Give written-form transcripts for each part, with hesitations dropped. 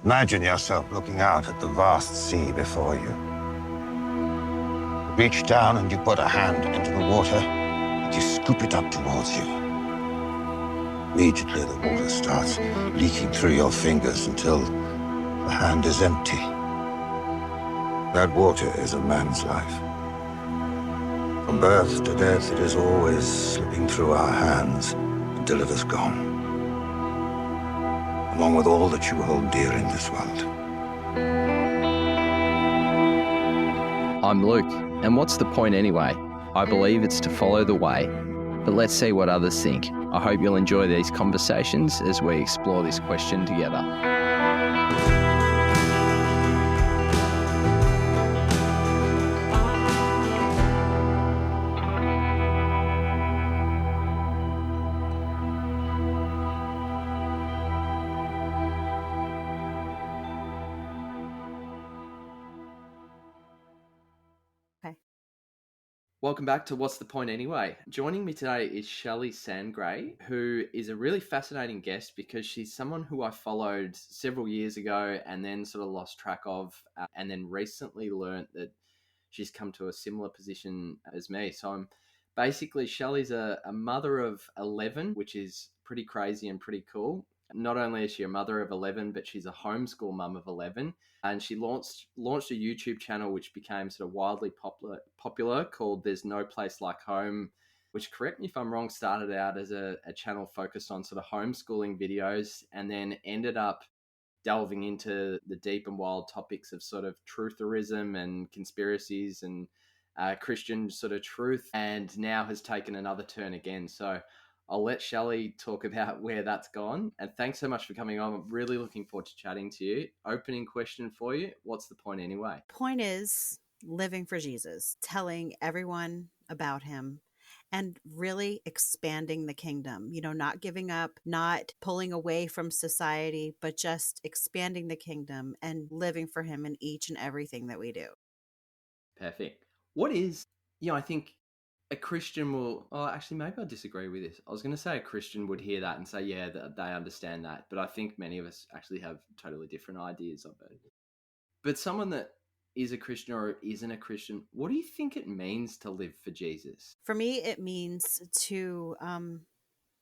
Imagine yourself looking out at the vast sea before you. You reach down and you put a hand into the water and you scoop it up towards you. Immediately the water starts leaking through your fingers until the hand is empty. That water is a man's life. From birth to death, it is always slipping through our hands until it is gone, along with all that you hold dear in this world. I'm Luke, and what's the point anyway? I believe it's to follow the way, but let's see what others think. I hope you'll enjoy these conversations as we explore this question together. Welcome back to What's the Point Anyway? Joining me today is Shelley Sangray, who is a really fascinating guest because she's someone who I followed several years ago and then sort of lost track of, and then recently learnt that she's come to a similar position as me. So I'm basically, Shelley's a mother of 11, which is pretty crazy and pretty cool. Not only is she a mother of 11, but she's a homeschool mum of 11. And she launched a YouTube channel which became sort of wildly popular called There's No Place Like Home, which, correct me if I'm wrong, started out as a channel focused on sort of homeschooling videos and then ended up delving into the deep and wild topics of sort of trutherism and conspiracies and Christian sort of truth, and now has taken another turn again. So I'll let Shelley talk about where that's gone. And thanks so much for coming on. I'm really looking forward to chatting to you. Opening question for you. What's the point anyway? Point is living for Jesus, telling everyone about him and really expanding the kingdom, not giving up, not pulling away from society, but just expanding the kingdom and living for him in each and everything that we do. Perfect. What is, I think a Christian will, actually, maybe I'll disagree with this. I was going to say a Christian would hear that and say, yeah, they understand that. But I think many of us actually have totally different ideas of it. But someone that is a Christian or isn't a Christian, what do you think it means to live for Jesus? For me, it means to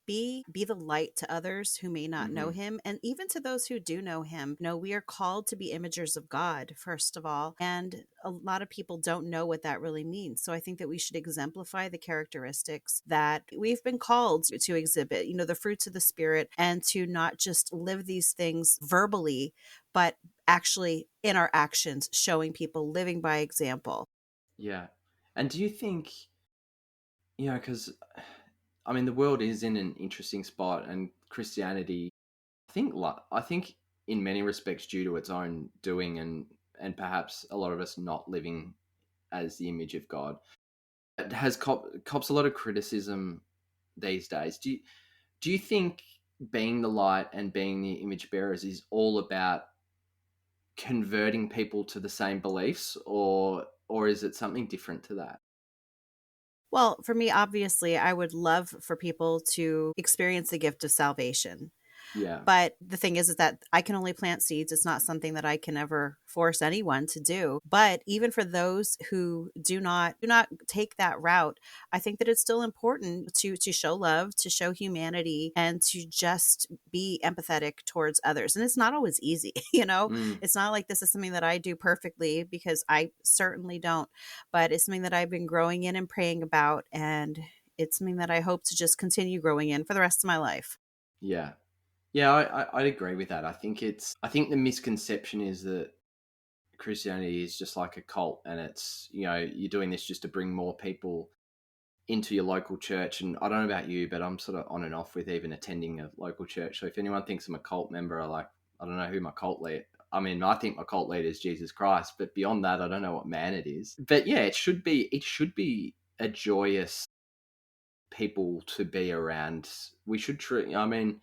be the light to others who may not know him, and even to those who do know him. We are called to be imagers of God, first of all, and a lot of people don't know what that really means. So I think that we should exemplify the characteristics that we've been called to exhibit, the fruits of the Spirit, and to not just live these things verbally, but actually in our actions, showing people, living by example. Yeah. And do you think, because I mean, the world is in an interesting spot, and Christianity, I think in many respects, due to its own doing and perhaps a lot of us not living as the image of God, it has cops a lot of criticism these days. Do you think being the light and being the image bearers is all about converting people to the same beliefs, or is it something different to that? Well, for me, obviously, I would love for people to experience the gift of salvation. Yeah. But the thing is that I can only plant seeds. It's not something that I can ever force anyone to do. But even for those who do not take that route, I think that it's still important to show love, to show humanity, and to just be empathetic towards others. And it's not always easy, It's not like this is something that I do perfectly, because I certainly don't. But it's something that I've been growing in and praying about, and it's something that I hope to just continue growing in for the rest of my life. Yeah. Yeah, I'd agree with that. I think the misconception is that Christianity is just like a cult, and it's, you're doing this just to bring more people into your local church. And I don't know about you, but I'm sort of on and off with even attending a local church. So if anyone thinks I'm a cult member, I don't know who my cult leader. I mean, I think my cult leader is Jesus Christ, but beyond that, I don't know what man it is. But yeah, it should be a joyous people to be around. We should treat. I mean,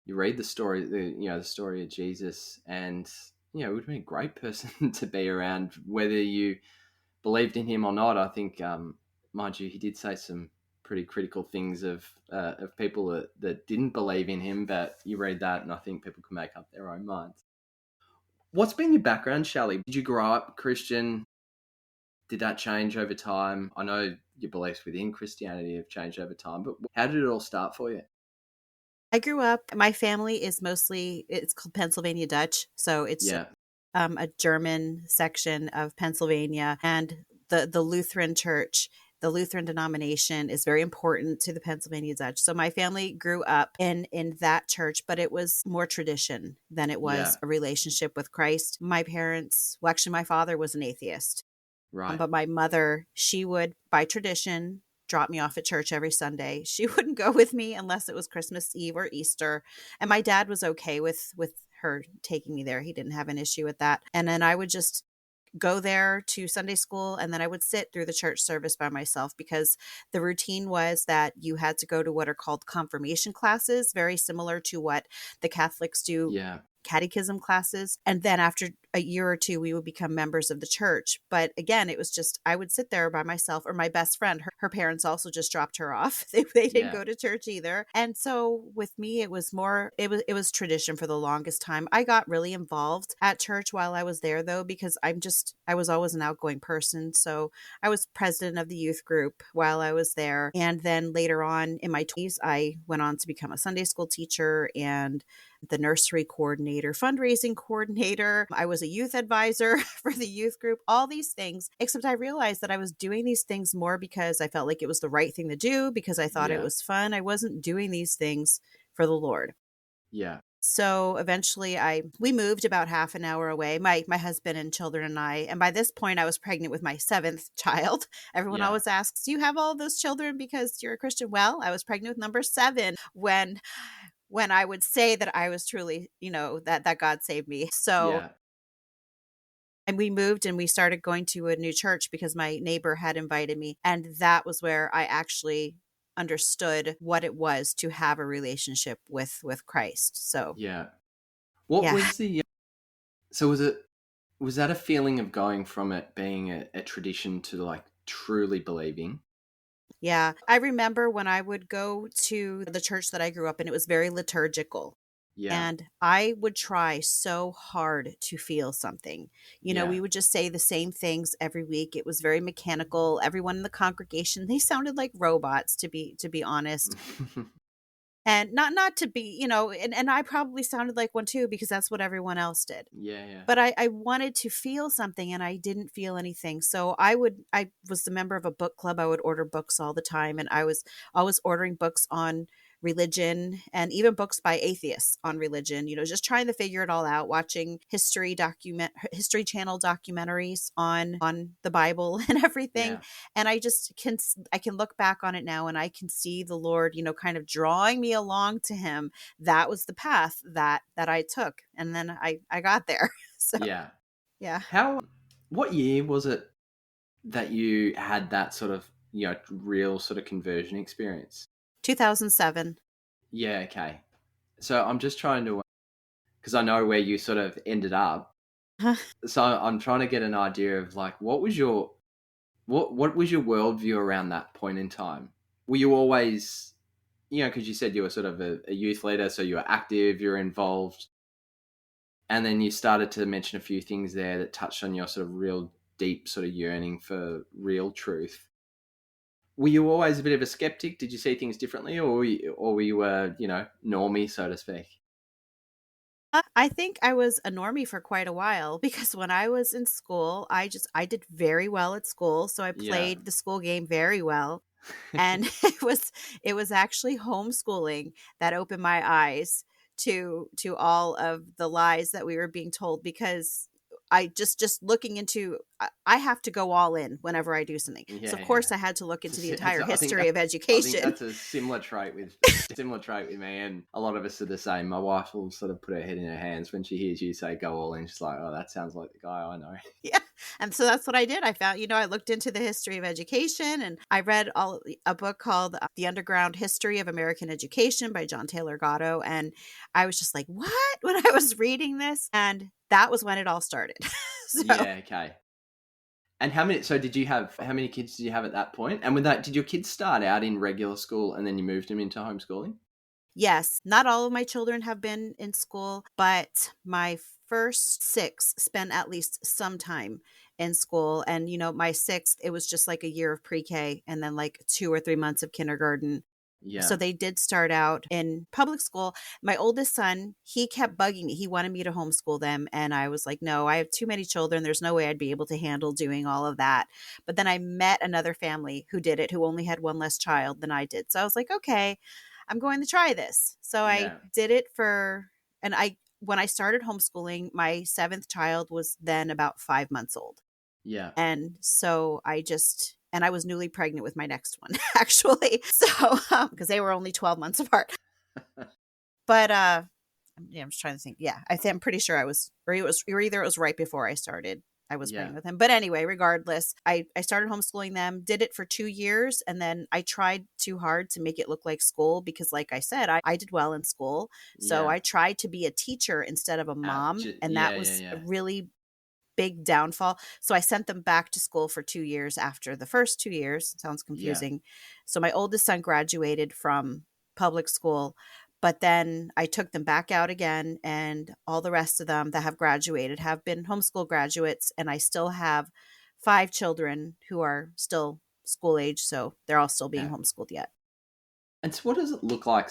you read the story, the story of Jesus, and it would be a great person to be around, whether you believed in him or not. I think, mind you, he did say some pretty critical things of people that didn't believe in him, but you read that, and I think people can make up their own minds. What's been your background, Shelley? Did you grow up Christian? Did that change over time? I know your beliefs within Christianity have changed over time, but how did it all start for you? I grew up, my family is mostly, it's called Pennsylvania Dutch. So it's Yeah, a German section of Pennsylvania, and the Lutheran church, the Lutheran denomination is very important to the Pennsylvania Dutch. So my family grew up in that church, but it was more tradition than it was yeah, a relationship with Christ. My parents, well, actually, my father was an atheist. right. But my mother, she would, by tradition, drop me off at church every Sunday. She wouldn't go with me unless it was Christmas Eve or Easter. And my dad was okay with her taking me there. He didn't have an issue with that. And then I would just go there to Sunday school, and then I would sit through the church service by myself, because the routine was that you had to go to what are called confirmation classes, very similar to what the Catholics do, Yeah, catechism classes. And then after a year or two, we would become members of the church. But again, it was just, I would sit there by myself, or my best friend, her parents also just dropped her off. They didn't yeah, go to church either. And so with me, it was more, it was tradition for the longest time. I got really involved at church while I was there, though, because I was always an outgoing person. So I was president of the youth group while I was there. And then later on in my 20s, I went on to become a Sunday school teacher and the nursery coordinator, fundraising coordinator. I was a youth advisor for the youth group, all these things, except I realized that I was doing these things more because I felt like it was the right thing to do, because I thought it yeah, was fun. I wasn't doing these things for the Lord. yeah, So eventually we moved about half an hour away, my husband and children and I. And by this point I was pregnant with my seventh child. Everyone yeah, always asks, do you have all those children because you're a Christian? Well, I was pregnant with number seven when I would say that I was truly, that God saved me. So, yeah, and we moved and we started going to a new church because my neighbor had invited me. And that was where I actually understood what it was to have a relationship with Christ. So, yeah. What yeah. was the so was that a feeling of going from it being a tradition to like truly believing? Yeah. I remember when I would go to the church that I grew up in, it was very liturgical. Yeah, And I would try so hard to feel something. yeah. We would just say the same things every week. It was very mechanical. Everyone in the congregation, they sounded like robots, to be honest. And not to be, and I probably sounded like one too, because that's what everyone else did. Yeah, yeah, But I wanted to feel something and I didn't feel anything. So I was the member of a book club. I would order books all the time. And I was always ordering books on religion, and even books by atheists on religion, just trying to figure it all out, watching history channel documentaries on the Bible and everything. yeah, And I can look back on it now and I can see the Lord, kind of drawing me along to him. That was the path that I took. And then I got there. So, yeah. yeah. How what year was it that you had that sort of, real sort of conversion experience? 2007. Yeah, okay. So I'm just trying to, because I know where you sort of ended up. So I'm trying to get an idea of like, what was your worldview around that point in time? Were you always, because you said you were sort of a youth leader, so you were active, you're involved, and then you started to mention a few things there that touched on your sort of real deep sort of yearning for real truth. Were you always a bit of a skeptic? Did you see things differently, or were you a normie, so to speak? I think I was a normie for quite a while, because when I was in school, I did very well at school, so I Yeah, played the school game very well. And it was actually homeschooling that opened my eyes to all of the lies that we were being told, because I just looking into, I have to go all in whenever I do something. So of yeah, yeah. course I had to look into the It's entire I think history of I think education. that's a similar trait with me, and a lot of us are the same. My wife will sort of put her head in her hands when she hears you say "go all in." She's like, "Oh, that sounds like the guy I know." Yeah. And so that's what I did. I found, I looked into the history of education, and I read a book called The Underground History of American Education by John Taylor Gatto. And I was just like, what? When I was reading this. And that was when it all started. So, Yeah, okay. And how many kids did you have at that point? And with that, did your kids start out in regular school and then you moved them into homeschooling? yes, not all of my children have been in school, but my first six spent at least some time in school. And, my sixth, it was just like a year of pre-K and then like 2 or 3 months of kindergarten. So Yeah. they did start out in public school. My oldest son, he kept bugging me. He wanted me to homeschool them. And I was like, no, I have too many children. There's no way I'd be able to handle doing all of that. But then I met another family who did it, who only had one less child than I did. So I was like, okay, I'm going to try this. So I Yeah. did it when I started homeschooling, my seventh child was then about 5 months old. Yeah. And so I was newly pregnant with my next one, actually. So, because they were only 12 months apart. But, I'm just trying to think. Yeah, I'm pretty sure or either it was right before I was Yeah. pregnant with him. But anyway, regardless, I started homeschooling them, did it for 2 years. And then I tried too hard to make it look like school because, like I said, I did well in school. So Yeah. I tried to be a teacher instead of a mom. And Yeah. that was Yeah. a really big downfall. So I sent them back to school for 2 years after the first 2 years. Sounds Yeah. confusing. So my oldest son graduated from public school, but then I took them back out again, and all the rest of them that have graduated have been homeschool graduates. And I still have 5 children who are still school age. So they're all still being Yeah. homeschooled yet. And so what does it look like?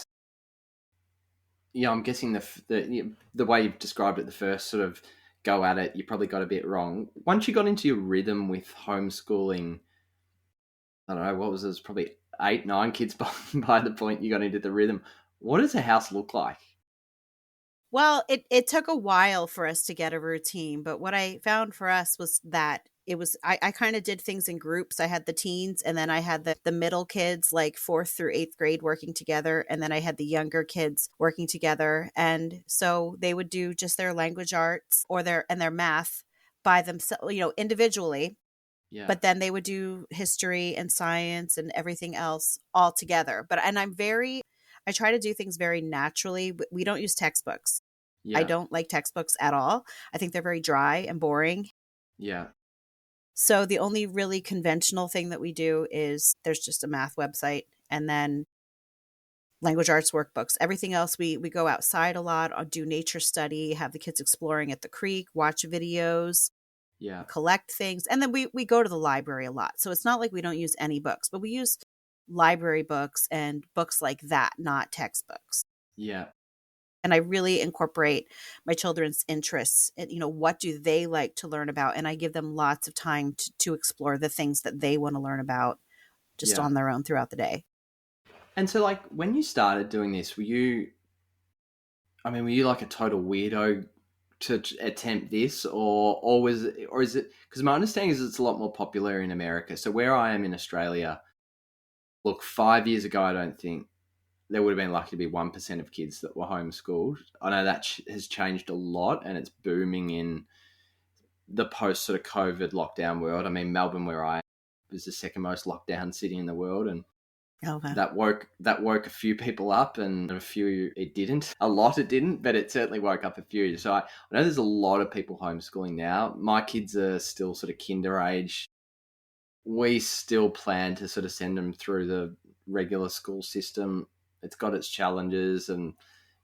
Yeah, I'm guessing the way you've described it, the first sort of go at it, you probably got a bit wrong. Once you got into your rhythm with homeschooling, I don't know, what was it? It was probably 8, 9 kids by the point you got into the rhythm. What does a house look like? Well, it took a while for us to get a routine, but what I found for us was that I kind of did things in groups. I had the teens, and then I had the middle kids, like fourth through eighth grade, working together. And then I had the younger kids working together. And so they would do just their language arts or their math by themselves, individually. Yeah. But then they would do history and science and everything else all together. I try to do things very naturally. We don't use textbooks. I Yeah. don't like textbooks at all. I think they're very dry and boring. Yeah. So the only really conventional thing that we do is there's just a math website and then language arts workbooks. Everything else, we go outside a lot, do nature study, have the kids exploring at the creek, watch videos, Yeah. collect things. And then we go to the library a lot. So it's not like we don't use any books, but we use library books and books like that, not textbooks. Yeah. And I really incorporate my children's interests and, what do they like to learn about? And I give them lots of time to explore the things that they want to learn about just Yeah. on their own throughout the day. And so, like, when you started doing this, were you like a total weirdo to attempt this, or is it? Because my understanding is it's a lot more popular in America. So where I am in Australia, look, 5 years ago, I don't think there would have been lucky to be 1% of kids that were homeschooled. I know that has changed a lot, and it's booming in the post sort of COVID lockdown world. I mean, Melbourne, where I am, was the second most locked down city in the world, and Oh, wow. that woke a few people up, and a few it didn't. A lot it didn't, but it certainly woke up a few. So I know there's a lot of people homeschooling now. My kids are still sort of kinder age. We still plan to sort of send them through the regular school system. It's got its challenges, and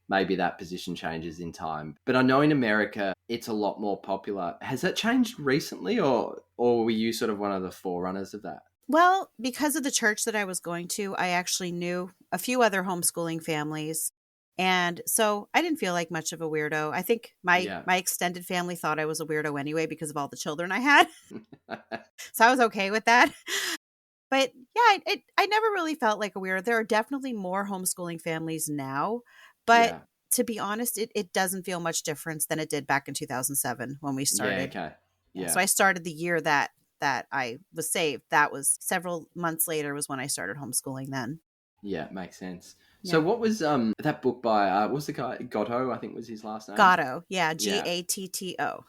maybe that position changes in time. But I know in America, it's a lot more popular. Has that changed recently, or were you sort of one of the forerunners of that? Well, because of the church that I was going to, I actually knew a few other homeschooling families. And so I didn't feel like much of a weirdo. I think Yeah. my extended family thought I was a weirdo anyway because of all the children I had. So I was okay with that. But yeah, I never really felt like a weirdo. There are definitely more homeschooling families now. But Yeah. to be honest, it doesn't feel much difference than it did back in 2007 when we Yeah. started. Okay. Yeah. Yeah. So I started the year that I was saved. That was several months later was when I started homeschooling then. Yeah, makes sense. Yeah. So what was that book by what was the guy Gatto, I think was his last name? Gatto. Yeah, Yeah. Gatto.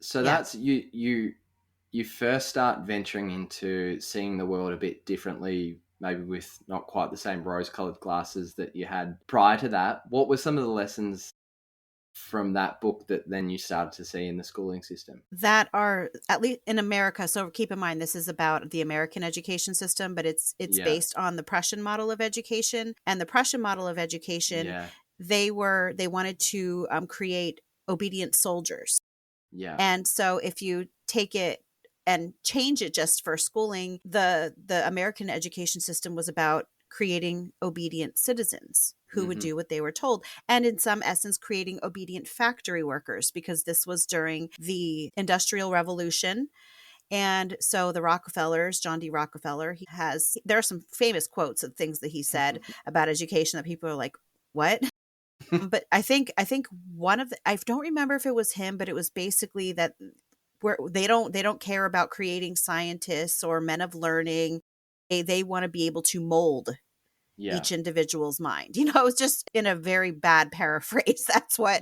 So Yeah. that's you first start venturing into seeing the world a bit differently, maybe with not quite the same rose-colored glasses that you had prior to that. What were some of the lessons from that book that then you started to see in the schooling system? That are at least in America. So keep in mind, this is about the American education system, but it's Yeah. based on the Prussian model of education. And the Prussian model of education, Yeah. they wanted to create obedient soldiers. Yeah. And so if you take it and change it just for schooling, the American education system was about creating obedient citizens who would do what they were told. And in some essence, creating obedient factory workers, because this was during the Industrial Revolution. And so the Rockefellers, John D. Rockefeller, there are some famous quotes of things that he said about education that people are like, what? But I think one of I don't remember if it was him, but it was basically that where they don't care about creating scientists or men of learning. They want to be able to mold Yeah. each individual's mind. It's just in a very bad paraphrase.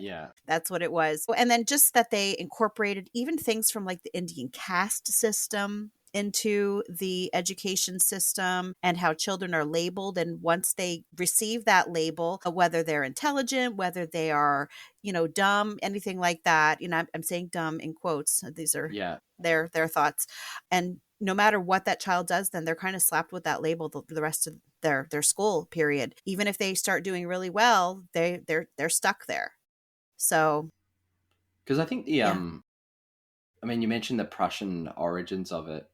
Yeah. That's what it was. And then just that they incorporated even things from like the Indian caste system into the education system, and how children are labeled. And once they receive that label, whether they're intelligent, whether they are, dumb, anything like that, I'm saying dumb in quotes. These are Yeah. their thoughts. And no matter what that child does, then they're kind of slapped with that label the rest of their school period. Even if they start doing really well, they're stuck there. So Because I think yeah. I mean, you mentioned the Prussian origins of it.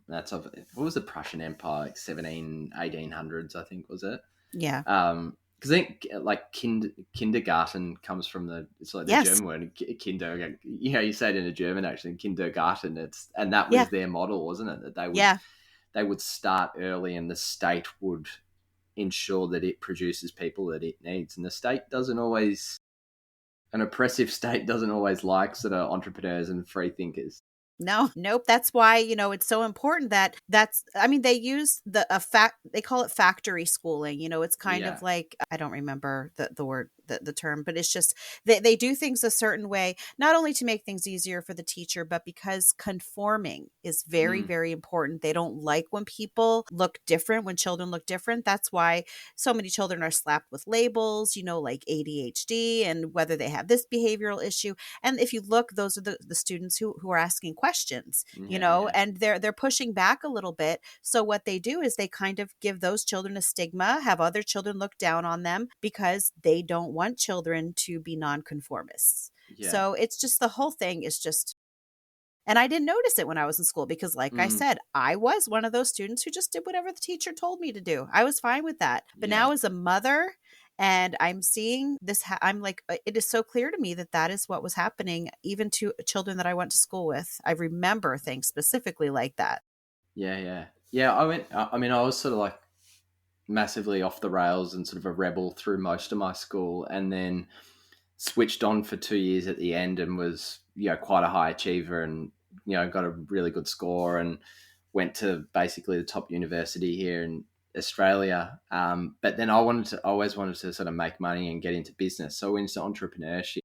That's of what was the Prussian Empire, like 1800s, I think, was it? Yeah. Because I think like kindergarten comes from it's like the Yes. German word kinder. You say it in a German accent, kindergarten. And that Yeah. was their model, wasn't it? That Yeah. they would start early, and the state would ensure that it produces people that it needs. And the state doesn't always, an oppressive state doesn't always like sort of entrepreneurs and free thinkers. No, nope. That's why, it's so important they use they call it factory schooling. It's kind Yeah. of like, I don't remember the word, the term, but it's just, they do things a certain way, not only to make things easier for the teacher, but because conforming is very, very important. They don't like when people look different, when children look different. That's why so many children are slapped with labels, like ADHD, and whether they have this behavioral issue. And if you look, those are the students who are asking questions, Yeah. and they're pushing back a little bit. So what they do is they kind of give those children a stigma, have other children look down on them, because they don't want children to be nonconformists. Yeah. So it's just, the whole thing is just, and I didn't notice it when I was in school, because like I said, I was one of those students who just did whatever the teacher told me to do. I was fine with that. But now as a mother, and I'm seeing this, I'm like, it is so clear to me that is what was happening, even to children that I went to school with. I remember things specifically like that. Yeah. I was sort of like massively off the rails and sort of a rebel through most of my school, and then switched on for 2 years at the end, and was, quite a high achiever, and, got a really good score, and went to basically the top university here in Australia. But then I always wanted to sort of make money and get into business. So I went into entrepreneurship.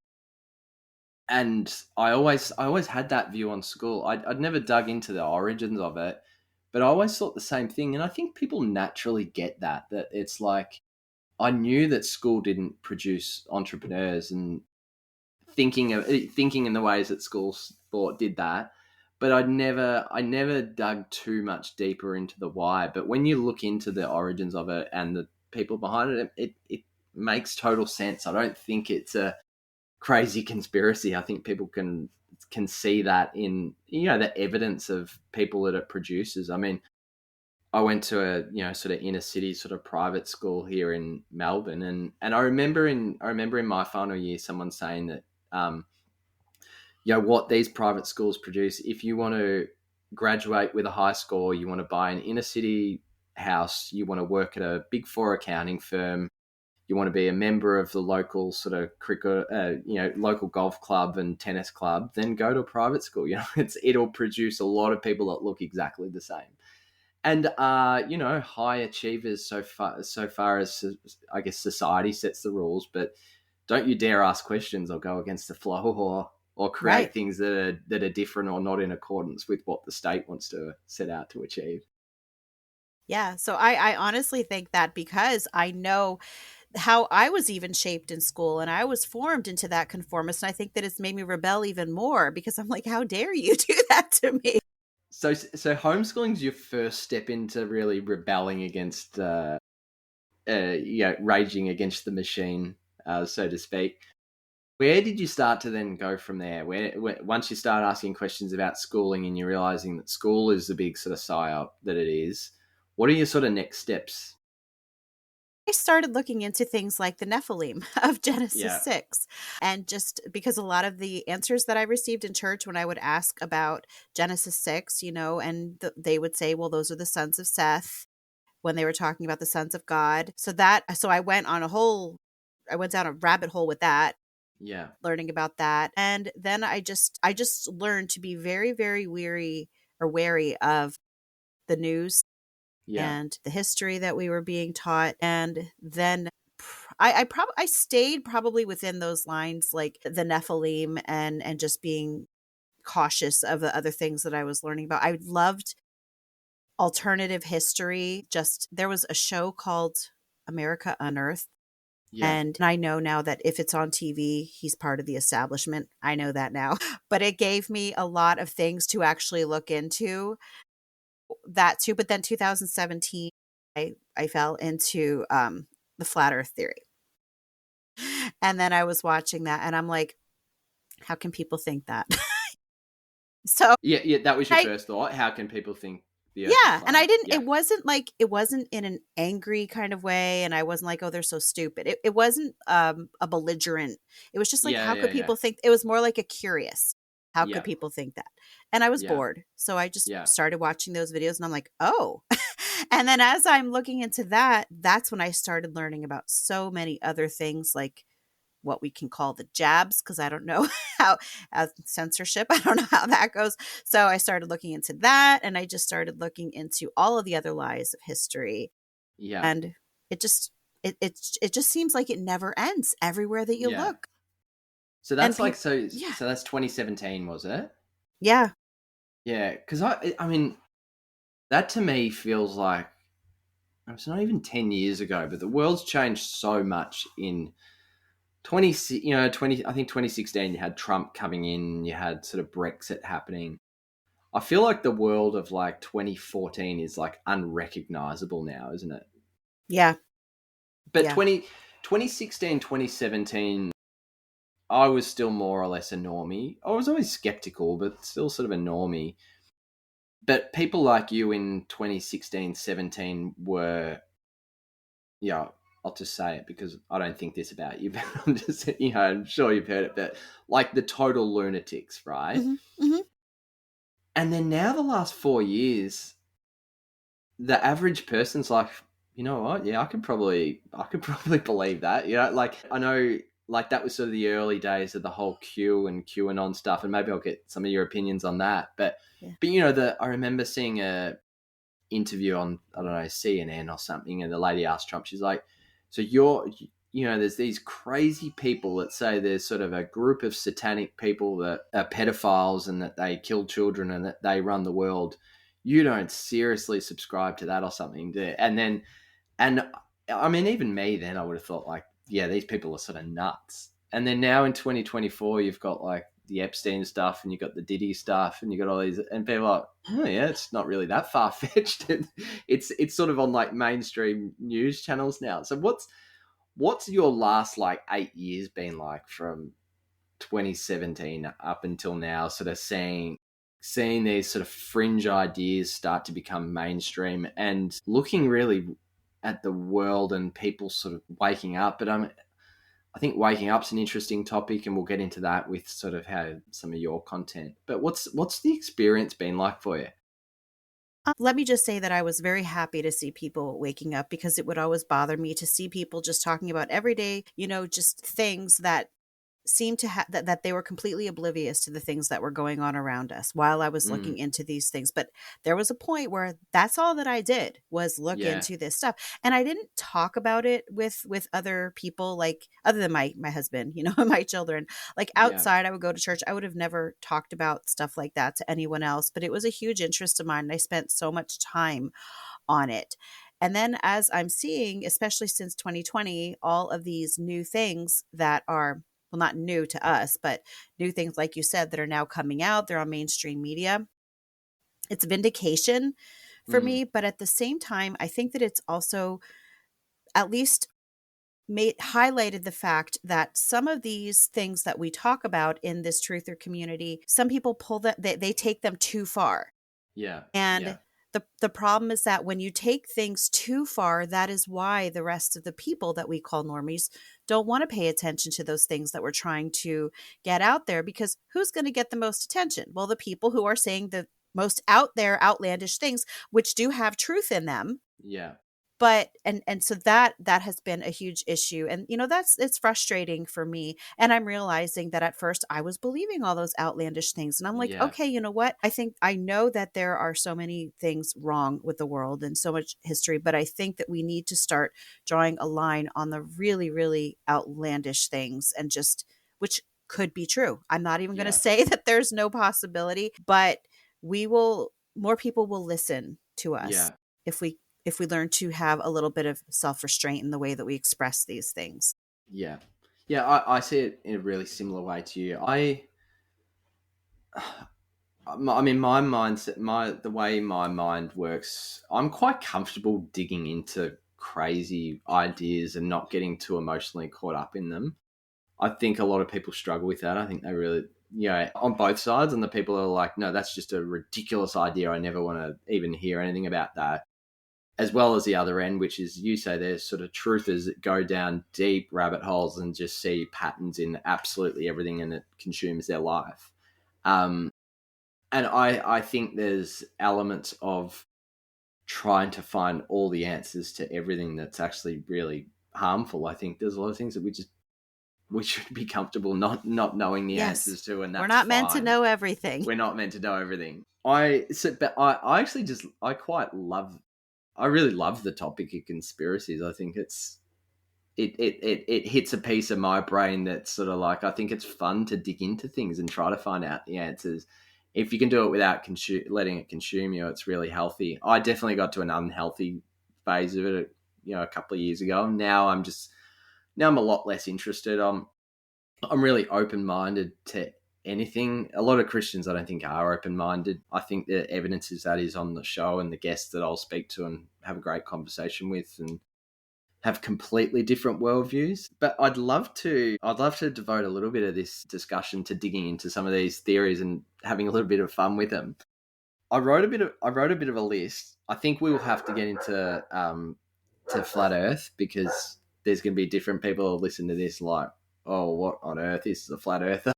And I always had that view on school. I'd never dug into the origins of it, but I always thought the same thing. And I think people naturally get that it's like, I knew that school didn't produce entrepreneurs, and thinking in the ways that schools thought did that. But I never dug too much deeper into the why. But when you look into the origins of it and the people behind it makes total sense. I don't think it's a crazy conspiracy. I think people can see that in, the evidence of people that it produces. I mean, I went to a, sort of inner city sort of private school here in Melbourne, and I remember in my final year someone saying that what these private schools produce, if you want to graduate with a high score, you want to buy an inner city house, you want to work at a Big Four accounting firm, you want to be a member of the local sort of cricket, local golf club and tennis club, then go to a private school. It'll produce a lot of people that look exactly the same, and high achievers so far as, I guess, society sets the rules. But don't you dare ask questions or go against the flow, or create Right. things that are different or not in accordance with what the state wants to set out to achieve. Yeah. So I honestly think that, because I know how I was even shaped in school, and I was formed into that conformist. And I think that it's made me rebel even more, because I'm like, how dare you do that to me? So homeschooling is your first step into really rebelling against, raging against the machine, so to speak. Where did you start to then go from there? Where once you start asking questions about schooling and you're realizing that school is the big sort of psyop that it is, what are your sort of next steps? I started looking into things like the Nephilim of Genesis Yeah, 6. And just because a lot of the answers that I received in church when I would ask about Genesis 6, and they would say, well, those are the sons of Seth when they were talking about the sons of God. So I went I went down a rabbit hole with that, yeah, learning about that. And then I just learned to be very, very wary of the news yeah, and the history that we were being taught. And then I stayed probably within those lines, like the Nephilim, and just being cautious of the other things that I was learning about. I loved alternative history. Just there was a show called America Unearthed. yeah, And I know now that if it's on TV, he's part of the establishment. I know that now. But it gave me a lot of things to actually look into that too. But then 2017, I fell into the flat earth theory. And then I was watching that and I'm like, how can people think that? So yeah, yeah. That was your I first thought. How can people think the Earth is yeah, and I flat? didn't Yeah, it wasn't in an angry kind of way, and I wasn't like, "Oh, they're so stupid." It wasn't a belligerent. It was just like, yeah, how yeah, could yeah, people think? It was more like a curious. How could yeah, people think that? And I was yeah, bored. So I just yeah, started watching those videos and I'm like, "Oh." And then as I'm looking into that, that's when I started learning about so many other things like what we can call the jabs, because I don't know how censorship. I don't know how that goes. So I started looking into that, and I just started looking into all of the other lies of history, yeah, and it just it just seems like it never ends everywhere that you yeah. look. So And that's like people, so. yeah, So that's 2017, was it? yeah, Yeah, because I mean, that to me feels like it's not even 10 years ago, but the world's changed so much in 20, 20, I think 2016, you had Trump coming in, you had sort of Brexit happening. I feel like the world of like 2014 is like unrecognizable now, isn't it? yeah, But yeah. 2016, 2017, I was still more or less a normie. I was always skeptical, but still sort of a normie. But people like you in 2016, 17 were, yeah, I'll just say it because I don't think this about you, but I'm just, I'm sure you've heard it, but like the total lunatics, right? Hmm. Hmm. And then now the last 4 years, the average person's like, you know what? Yeah, I could probably believe that. Like I know, like that was sort of the early days of the whole Q and QAnon stuff, and maybe I'll get some of your opinions on that. Yeah. But I remember seeing a interview on, I don't know, CNN or something, and the lady asked Trump, she's like, so there's these crazy people that say there's sort of a group of satanic people that are pedophiles and that they kill children and that they run the world. You don't seriously subscribe to that or something, do you? And I mean, even me then, I would have thought like, yeah, these people are sort of nuts. And then now in 2024, you've got like the Epstein stuff and you've got the Diddy stuff and you've got all these, and people are like, oh yeah, it's not really that far fetched. It's sort of on like mainstream news channels now. So what's your last like 8 years been like from 2017 up until now, sort of seeing these sort of fringe ideas start to become mainstream and looking really at the world and people sort of waking up. But I think waking up's an interesting topic, and we'll get into that with sort of how some of your content. But what's the experience been like for you? Let me just say that I was very happy to see people waking up, because it would always bother me to see people just talking about everyday, just things that seemed to have that they were completely oblivious to the things that were going on around us while I was looking Mm, into these things. But there was a point where that's all that I did was look yeah, into this stuff. And I didn't talk about it with other people, like other than my husband, and my children. Like yeah, outside, I would go to church. I would have never talked about stuff like that to anyone else, but it was a huge interest of mine. And I spent so much time on it. And then as I'm seeing, especially since 2020, all of these new things that are, well, not new to us, but new things, like you said, that are now coming out, they're on mainstream media. It's vindication for mm, me. But at the same time, I think that it's also, at least highlighted the fact that some of these things that we talk about in this truther community, some people pull that they take them too far. Yeah. And Yeah. the problem is that when you take things too far, that is why the rest of the people that we call normies don't want to pay attention to those things that we're trying to get out there, because who's going to get the most attention? Well, the people who are saying the most out there outlandish things, which do have truth in them. Yeah. But and so that has been a huge issue, and it's frustrating for me, and I'm realizing that at first I was believing all those outlandish things, and I'm like, Yeah. okay, you know what, I know that there are so many things wrong with the world and so much history, but I think that we need to start drawing a line on the really, really outlandish things, and just, which could be true. I'm not even going to Yeah. say that there's no possibility, but more people will listen to us Yeah. if we learn to have a little bit of self-restraint in the way that we express these things. Yeah. Yeah. I see it in a really similar way to you. I mean, my mindset, the way my mind works, I'm quite comfortable digging into crazy ideas and not getting too emotionally caught up in them. I think a lot of people struggle with that. I think they really, on both sides, and the people are like, no, that's just a ridiculous idea. I never want to even hear anything about that. As well as the other end, which is, you say, there's sort of truthers that go down deep rabbit holes and just see patterns in absolutely everything, and it consumes their life. And I think there's elements of trying to find all the answers to everything that's actually really harmful. I think there's a lot of things that we should be comfortable not knowing the Yes. answers to, and that's We're not meant to fine. know everything. We're not meant to know everything. I actually just I really love the topic of conspiracies. I think it hits a piece of my brain that's sort of like, I think it's fun to dig into things and try to find out the answers. If you can do it without letting it consume you, it's really healthy. I definitely got to an unhealthy phase of it, a couple of years ago. Now I'm a lot less interested. I'm really open minded to anything. A lot of Christians, I don't think, are open minded. I think the evidence is that is on the show, and the guests that I'll speak to and have a great conversation with, and have completely different worldviews. But I'd love to devote a little bit of this discussion to digging into some of these theories and having a little bit of fun with them. I wrote a bit of a list. I think we will have to get into to flat Earth, because there's going to be different people who listen to this like, oh, what on earth is a flat earther?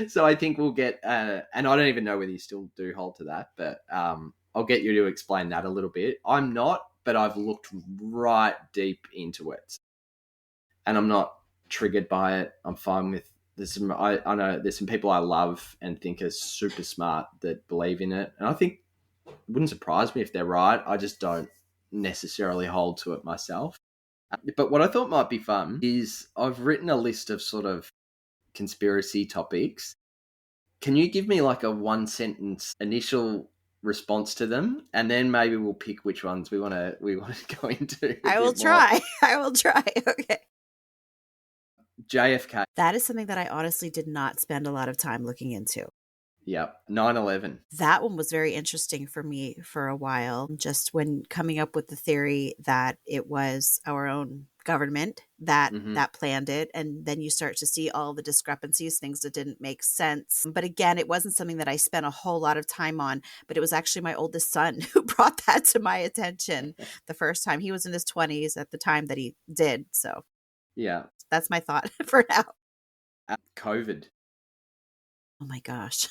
So I think we'll get, and I don't even know whether you still do hold to that, but I'll get you to explain that a little bit. I'm not, but I've looked right deep into it, and I'm not triggered by it. I'm fine with. I know there's some people I love and think are super smart that believe in it, and I think it wouldn't surprise me if they're right. I just don't necessarily hold to it myself. But what I thought might be fun is, I've written a list of sort of conspiracy topics. Can you give me like a one sentence initial response to them, and then maybe we'll pick which ones we want to go into a I will bit more. try. I will try. Okay. JFK. That is something that I honestly did not spend a lot of time looking into. Yep. 9/11. That one was very interesting for me for a while, just when coming up with the theory that it was our own government that planned it, and then you start to see all the discrepancies, things that didn't make sense. But again, it wasn't something that I spent a whole lot of time on, but it was actually my oldest son who brought that to my attention the first time. He was in his 20s at the time that he did, so Yeah. that's my thought for now. COVID. Oh my gosh.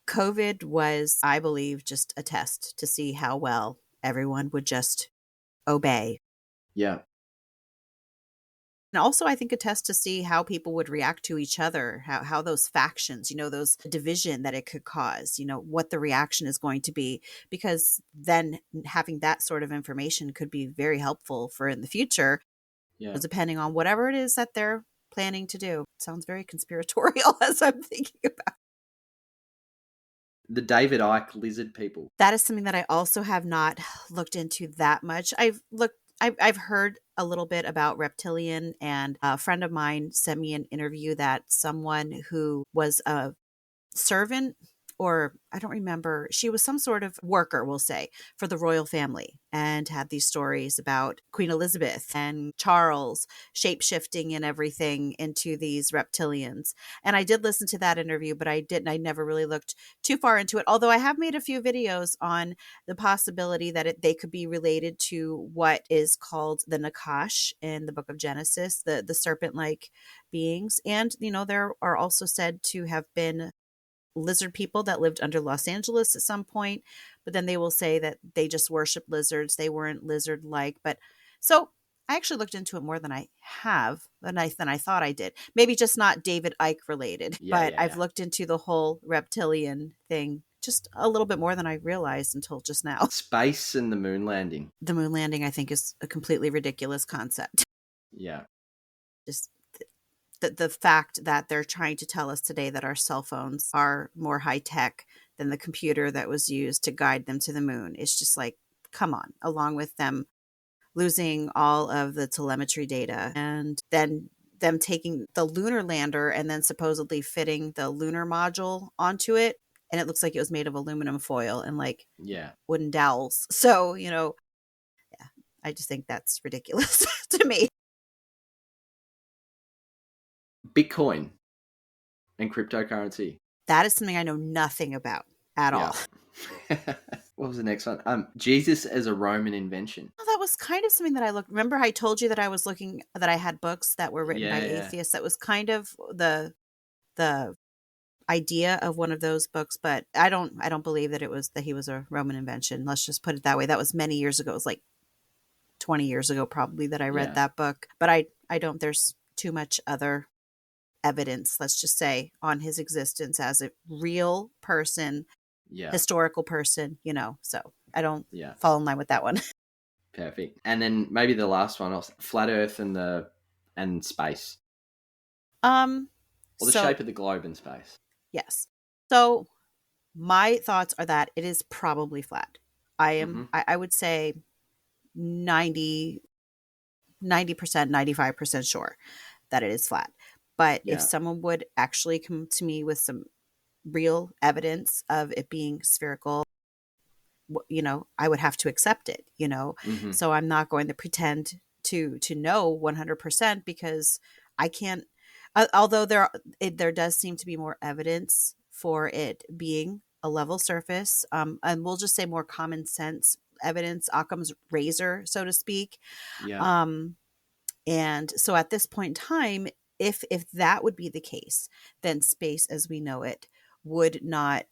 COVID was, I believe, just a test to see how well everyone would just obey. Yeah. And also, I think a test to see how people would react to each other, how those factions, those division that it could cause, what the reaction is going to be, because then having that sort of information could be very helpful for in the future, depending on whatever it is that they're planning to do. It sounds very conspiratorial as I'm thinking about. The David Icke lizard people. That is something that I also have not looked into that much. I've heard a little bit about reptilian, and a friend of mine sent me an interview that someone who was a servant or I don't remember, she was some sort of worker, we'll say, for the royal family, and had these stories about Queen Elizabeth and Charles shape-shifting and everything into these reptilians. And I did listen to that interview, but I never really looked too far into it. Although I have made a few videos on the possibility that they could be related to what is called the Nakash in the book of Genesis, the serpent-like beings. And, there are also said to have been lizard people that lived under Los Angeles at some point, but then they will say that they just worship lizards. They weren't lizard-like. But so I actually looked into it more than I have, than I thought I did. Maybe just not David Icke related, but I've looked into the whole reptilian thing just a little bit more than I realized until just now. Space and the moon landing. The moon landing, I think, is a completely ridiculous concept. Yeah. Just the fact that they're trying to tell us today that our cell phones are more high tech than the computer that was used to guide them to the moon. It's just like, come on, along with them losing all of the telemetry data, and then them taking the lunar lander and then supposedly fitting the lunar module onto it. And it looks like it was made of aluminum foil and like wooden dowels. So, I just think that's ridiculous to me. Bitcoin and cryptocurrency. That is something I know nothing about at all. What was the next one? Jesus as a Roman invention. Well, that was kind of something that I looked. Remember, I told you that I was looking, that I had books that were written by atheists. That was kind of the idea of one of those books, but I don't believe that he was a Roman invention. Let's just put it that way. That was many years ago. It was like 20 years ago, probably, that I read that book. But I don't. There's too much other evidence, let's just say, on his existence as a real person, historical person, so I don't fall in line with that one. Perfect. And then maybe the last one, flat earth and space, or the shape of the globe in space. Yes. So my thoughts are that it is probably flat. I would say 90%, 95% sure that it is flat. But if someone would actually come to me with some real evidence of it being spherical, I would have to accept it, So I'm not going to pretend to know 100%, because I can't, although there does seem to be more evidence for it being a level surface, and we'll just say more common sense evidence, Occam's razor, so to speak. And so at this point in time, if that would be the case, then space as we know it would not,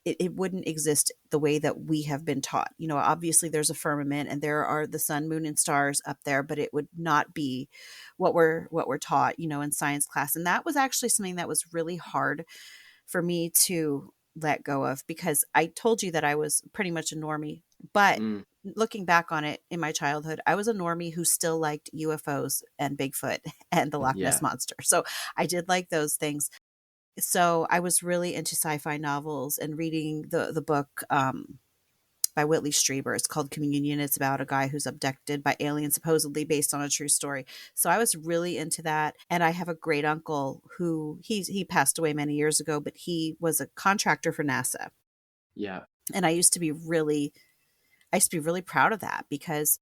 it wouldn't exist the way that we have been taught. Obviously there's a firmament and there are the sun, moon, and stars up there, but it would not be what we're taught, in science class. And that was actually something that was really hard for me to let go of, because I told you that I was pretty much a normie, but looking back on it, in my childhood, I was a normie who still liked UFOs and Bigfoot and the Loch Ness Monster. So I did like those things. So I was really into sci-fi novels and reading the book by Whitley Strieber. It's called Communion. It's about a guy who's abducted by aliens, supposedly based on a true story. So I was really into that. And I have a great uncle who he passed away many years ago, but he was a contractor for NASA. Yeah. And I used to be really proud of that, because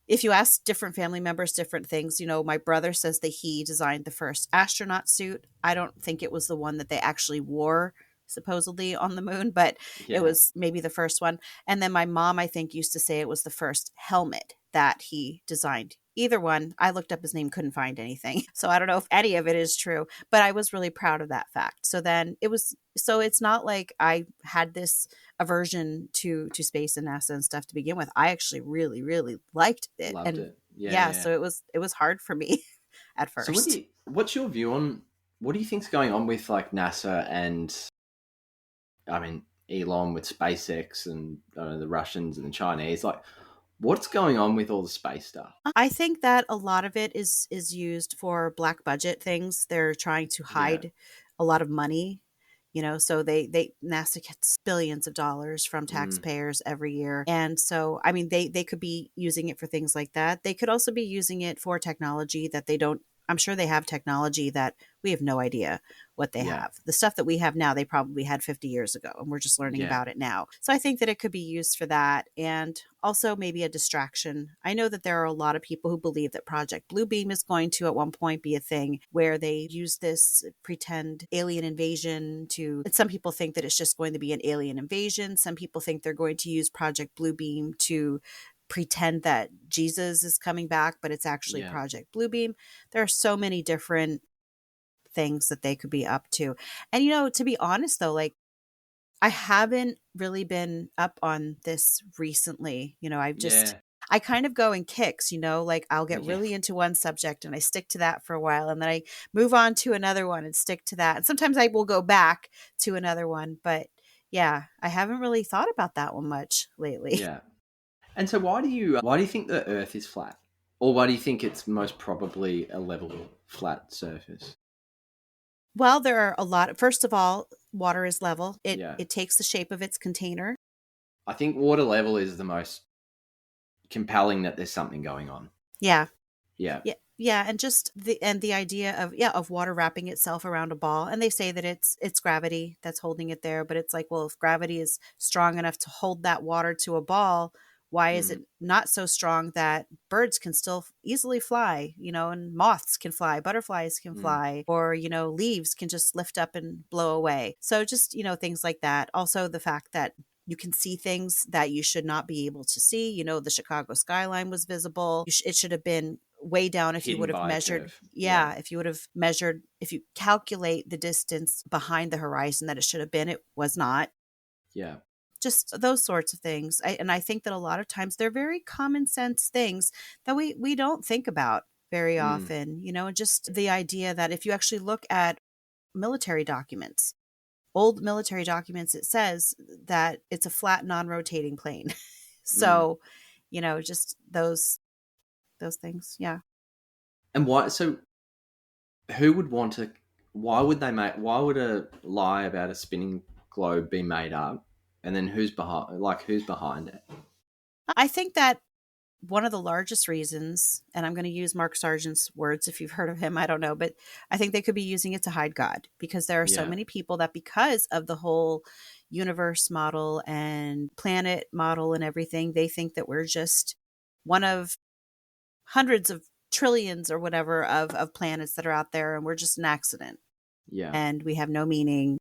if you ask different family members different things, my brother says that he designed the first astronaut suit. I don't think it was the one that they actually wore supposedly on the moon, but it was maybe the first one. And then my mom, I think, used to say it was the first helmet that he designed. Either one. I looked up his name, couldn't find anything. So I don't know if any of it is true, but I was really proud of that fact. So then it's not like I had this aversion to space and NASA and stuff to begin with. I actually really, really liked it. Loved it. So it was hard for me at first. So what's your view on, what do you think's going on with like NASA and, I mean, Elon with SpaceX and the Russians and the Chinese? Like, what's going on with all the space stuff? I think that a lot of it is used for black budget things. They're trying to hide a lot of money, so NASA gets billions of dollars from taxpayers every year. And so, I mean, they could be using it for things like that. They could also be using it for technology that they don't, I'm sure they have technology that we have no idea what they Yeah. have. The stuff that we have now, they probably had 50 years ago, and we're just learning Yeah. about it now. So I think that it could be used for that, and also maybe a distraction. I know that there are a lot of people who believe that Project Bluebeam is going to at one point be a thing where they use this pretend alien invasion to, some people think that it's just going to be an alien invasion. Some people think they're going to use Project Bluebeam to pretend that Jesus is coming back, but it's actually Yeah. Project Bluebeam. There are so many different things that they could be up to. And, to be honest, though, like, I haven't really been up on this recently. Yeah. I kind of go in kicks, like I'll get Yeah. really into one subject and I stick to that for a while, and then I move on to another one and stick to that. And sometimes I will go back to another one. But yeah, I haven't really thought about that one much lately. Yeah. And so why do you think the Earth is flat? Or why do you think it's most probably a level flat surface? Well, there are a lot. First of all, water is level. It Yeah. it takes the shape of its container. I think water level is the most compelling that there's something going on. Yeah. Yeah. Yeah. Yeah, and just the idea of water wrapping itself around a ball, and they say that it's gravity that's holding it there, but it's like, well, if gravity is strong enough to hold that water to a ball, why is it not so strong that birds can still easily fly, and moths can fly, butterflies can fly, or leaves can just lift up and blow away. So just, things like that. Also the fact that you can see things that you should not be able to see. The Chicago skyline was visible. It should have been way down if you Hidden would have by a measured. curve. Yeah, if you would have measured, if you calculate the distance behind the horizon that it should have been, it was not. Yeah. Just those sorts of things. I think that a lot of times they're very common sense things that we don't think about very often. Just the idea that if you actually look at military documents, old military documents, it says that it's a flat, non-rotating plane. So, just those things. Yeah. And why? So, who would want to? Why would they make? Why would a lie about a spinning globe be made up? And then who's behind? Like, who's behind it? I think that one of the largest reasons, and I'm going to use Mark Sargent's words if you've heard of him, I don't know, but I think they could be using it to hide God, because there are so Yeah. many people that, because of the whole universe model and planet model and everything, they think that we're just one of hundreds of trillions or whatever of planets that are out there, and we're just an accident Yeah. and we have no meaning.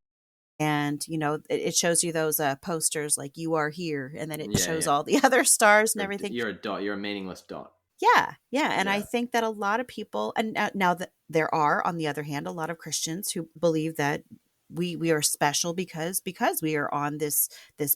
And it shows you those posters like "You Are Here," and then it Yeah. shows Yeah. all the other stars and everything. You're a dot. You're a meaningless dot. Yeah, yeah. And I Yeah. think that a lot of people, and now that there are, on the other hand, a lot of Christians who believe that we are special because we are on this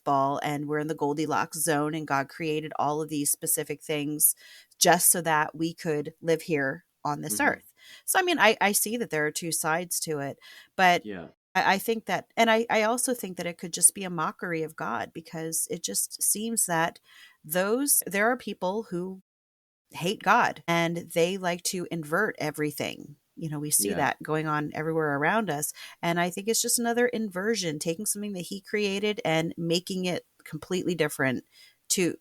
ball, and we're in the Goldilocks zone, and God created all of these specific things just so that we could live here on this earth. So I mean, I see that there are two sides to it, but Yeah. I think that, and I also think that it could just be a mockery of God, because it just seems that there are people who hate God and they like to invert everything. We see Yeah. that going on everywhere around us. And I think it's just another inversion, taking something that he created and making it completely different,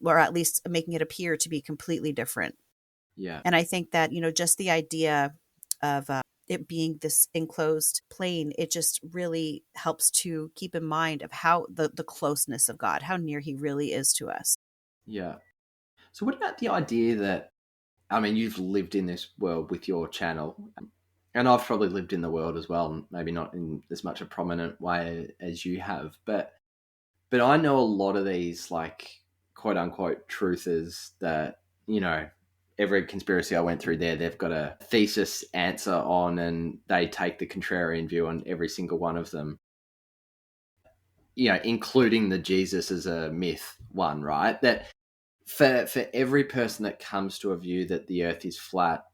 or at least making it appear to be completely different. Yeah. And I think that, just the idea of it being this enclosed plane, it just really helps to keep in mind of how the closeness of God, how near he really is to us. Yeah. So, what about the idea that, I mean, you've lived in this world with your channel, and I've probably lived in the world as well, maybe not in as much a prominent way as you have, but I know a lot of these, like, quote unquote truthers that, every conspiracy I went through there, they've got a thesis answer on, and they take the contrarian view on every single one of them, including the Jesus as a myth one, right? That for every person that comes to a view that the earth is flat,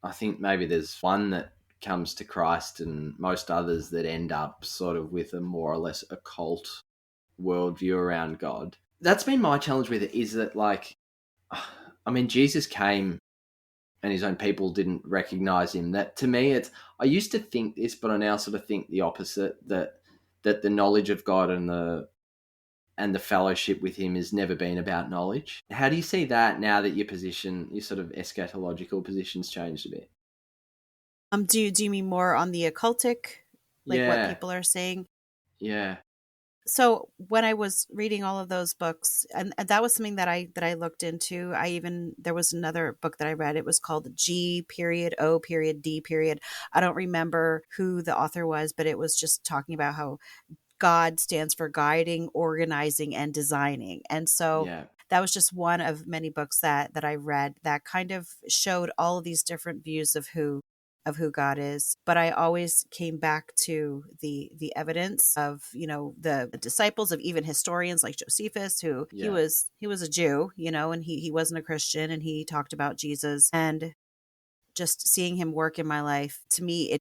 I think maybe there's one that comes to Christ, and most others that end up sort of with a more or less occult worldview around God. That's been my challenge with it, is that, like, I mean, Jesus came and his own people didn't recognize him. That, to me, I used to think this, but I now sort of think the opposite, that the knowledge of God and the fellowship with him has never been about knowledge. How do you see that now that your sort of eschatological position's changed a bit? Do you mean more on the occultic like what Yeah. people are saying. Yeah. So when I was reading all of those books, and that was something that I looked into. There was another book that I read. It was called G period O period D period. I don't remember who the author was, but it was just talking about how God stands for guiding, organizing, and designing. And so Yeah. that was just one of many books that I read that kind of showed all of these different views of who God is. But I always came back to the evidence of, the disciples, of even historians like Josephus, who Yeah. he was a Jew, and he wasn't a Christian, and he talked about Jesus. And just seeing him work in my life, to me,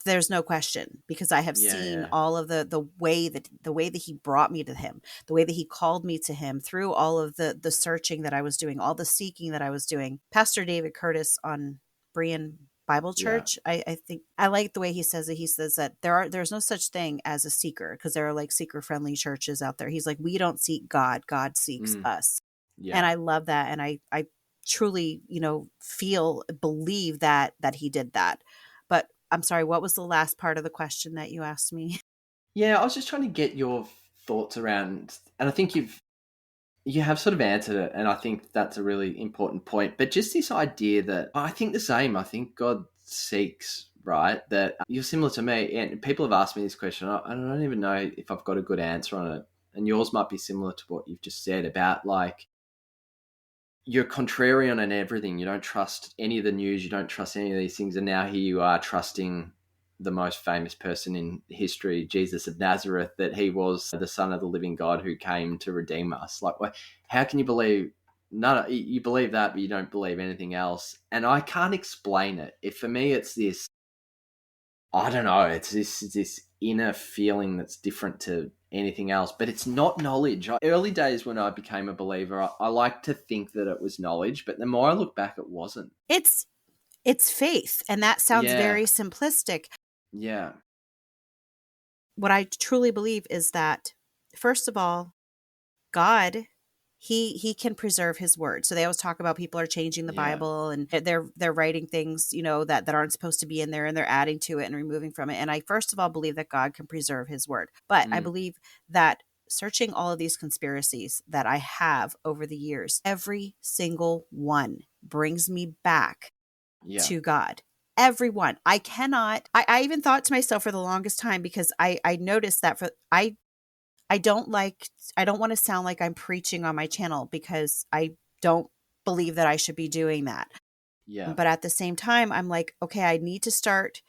there's no question, because I have Yeah. seen Yeah. all of the way that he brought me to him, the way that he called me to him through all of the searching that I was doing, all the seeking that I was doing. Pastor David Curtis on Berean Bible Yeah. Church, I think I like the way he says it. He says that there's no such thing as a seeker, because there are like seeker friendly churches out there. He's like, we don't seek God, God seeks Mm. us. And Yeah. I love that. And I truly, believe that he did that. But I'm sorry, what was the last part of the question that you asked me? Yeah, I was just trying to get your thoughts around, and I think you have sort of answered it, and I think that's a really important point. But just this idea that I think the same. I think God seeks, right? That you're similar to me, and people have asked me this question. I don't even know if I've got a good answer on it, and yours might be similar to what you've just said about like you're contrarian on everything. You don't trust any of the news. You don't trust any of these things. And now here you are trusting the most famous person in history, Jesus of Nazareth, that he was the son of the living God who came to redeem us. Like, how can you believe? No, you believe that, but you don't believe anything else. And I can't explain it. For me, it's this. I don't know. It's this inner feeling that's different to anything else, but it's not knowledge. Early days when I became a believer, I like to think that it was knowledge, but the more I look back, it wasn't. It's faith, and that sounds Yeah, very simplistic. yeah, What I truly believe is that, first of all, God, he can preserve his word. So they always talk about people are changing the yeah, Bible, and they're writing things, that aren't supposed to be in there, and they're adding to it and removing from it. And I first of all believe that God can preserve his word. But I mm, believe that searching all of these conspiracies that I have over the years, every single one brings me back yeah, to God. Everyone. I even thought to myself for the longest time, because I noticed that I don't want to sound like I'm preaching on my channel, because I don't believe that I should be doing that. yeah, But at the same time, I'm like, okay, I need to start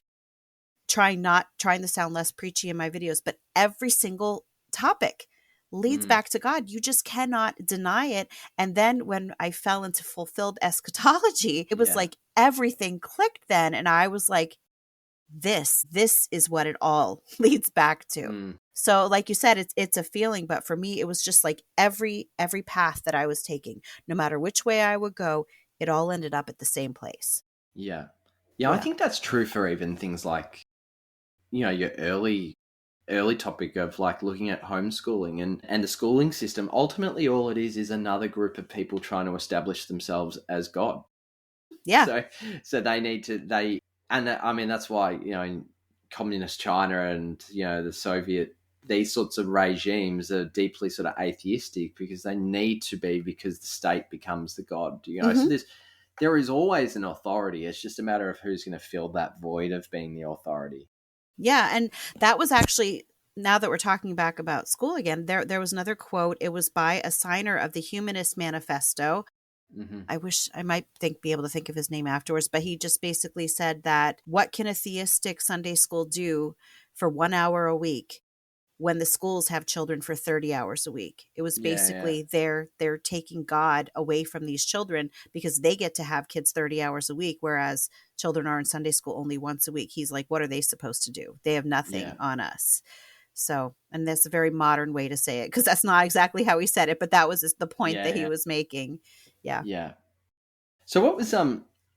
trying to sound less preachy in my videos, but every single topic leads mm, back to God. You just cannot deny it. And then when I fell into fulfilled eschatology, it was yeah, like everything clicked then. And I was like, this is what it all leads back to. mm, So like you said, it's a feeling, but for me it was just like every path that I was taking, no matter which way I would go, it all ended up at the same place. yeah, yeah. I Yeah. think that's true for even things like your early topic of like looking at homeschooling and the schooling system. Ultimately, all it is another group of people trying to establish themselves as God. Yeah. So they need to I mean that's why in communist China and the Soviet, these sorts of regimes are deeply sort of atheistic because they need to be, because the state becomes the god. So Hmm. there is always an authority. It's just a matter of who's going to fill that void of being the authority. Yeah. And that was actually, now that we're talking back about school again, there was another quote. It was by a signer of the Humanist Manifesto. Hmm. I wish I might be able to think of his name afterwards, but he just basically said that, what can a theistic Sunday school do for 1 hour a week when the schools have children for 30 hours a week? It was Yeah, yeah, basically they're taking God away from these children, because they get to have kids 30 hours a week, whereas children are in Sunday school only once a week. He's like, what are they supposed to do? They have nothing yeah, on us. So, and that's a very modern way to say it, because that's not exactly how he said it, but that was the point yeah, that he yeah, was making. Yeah. yeah. So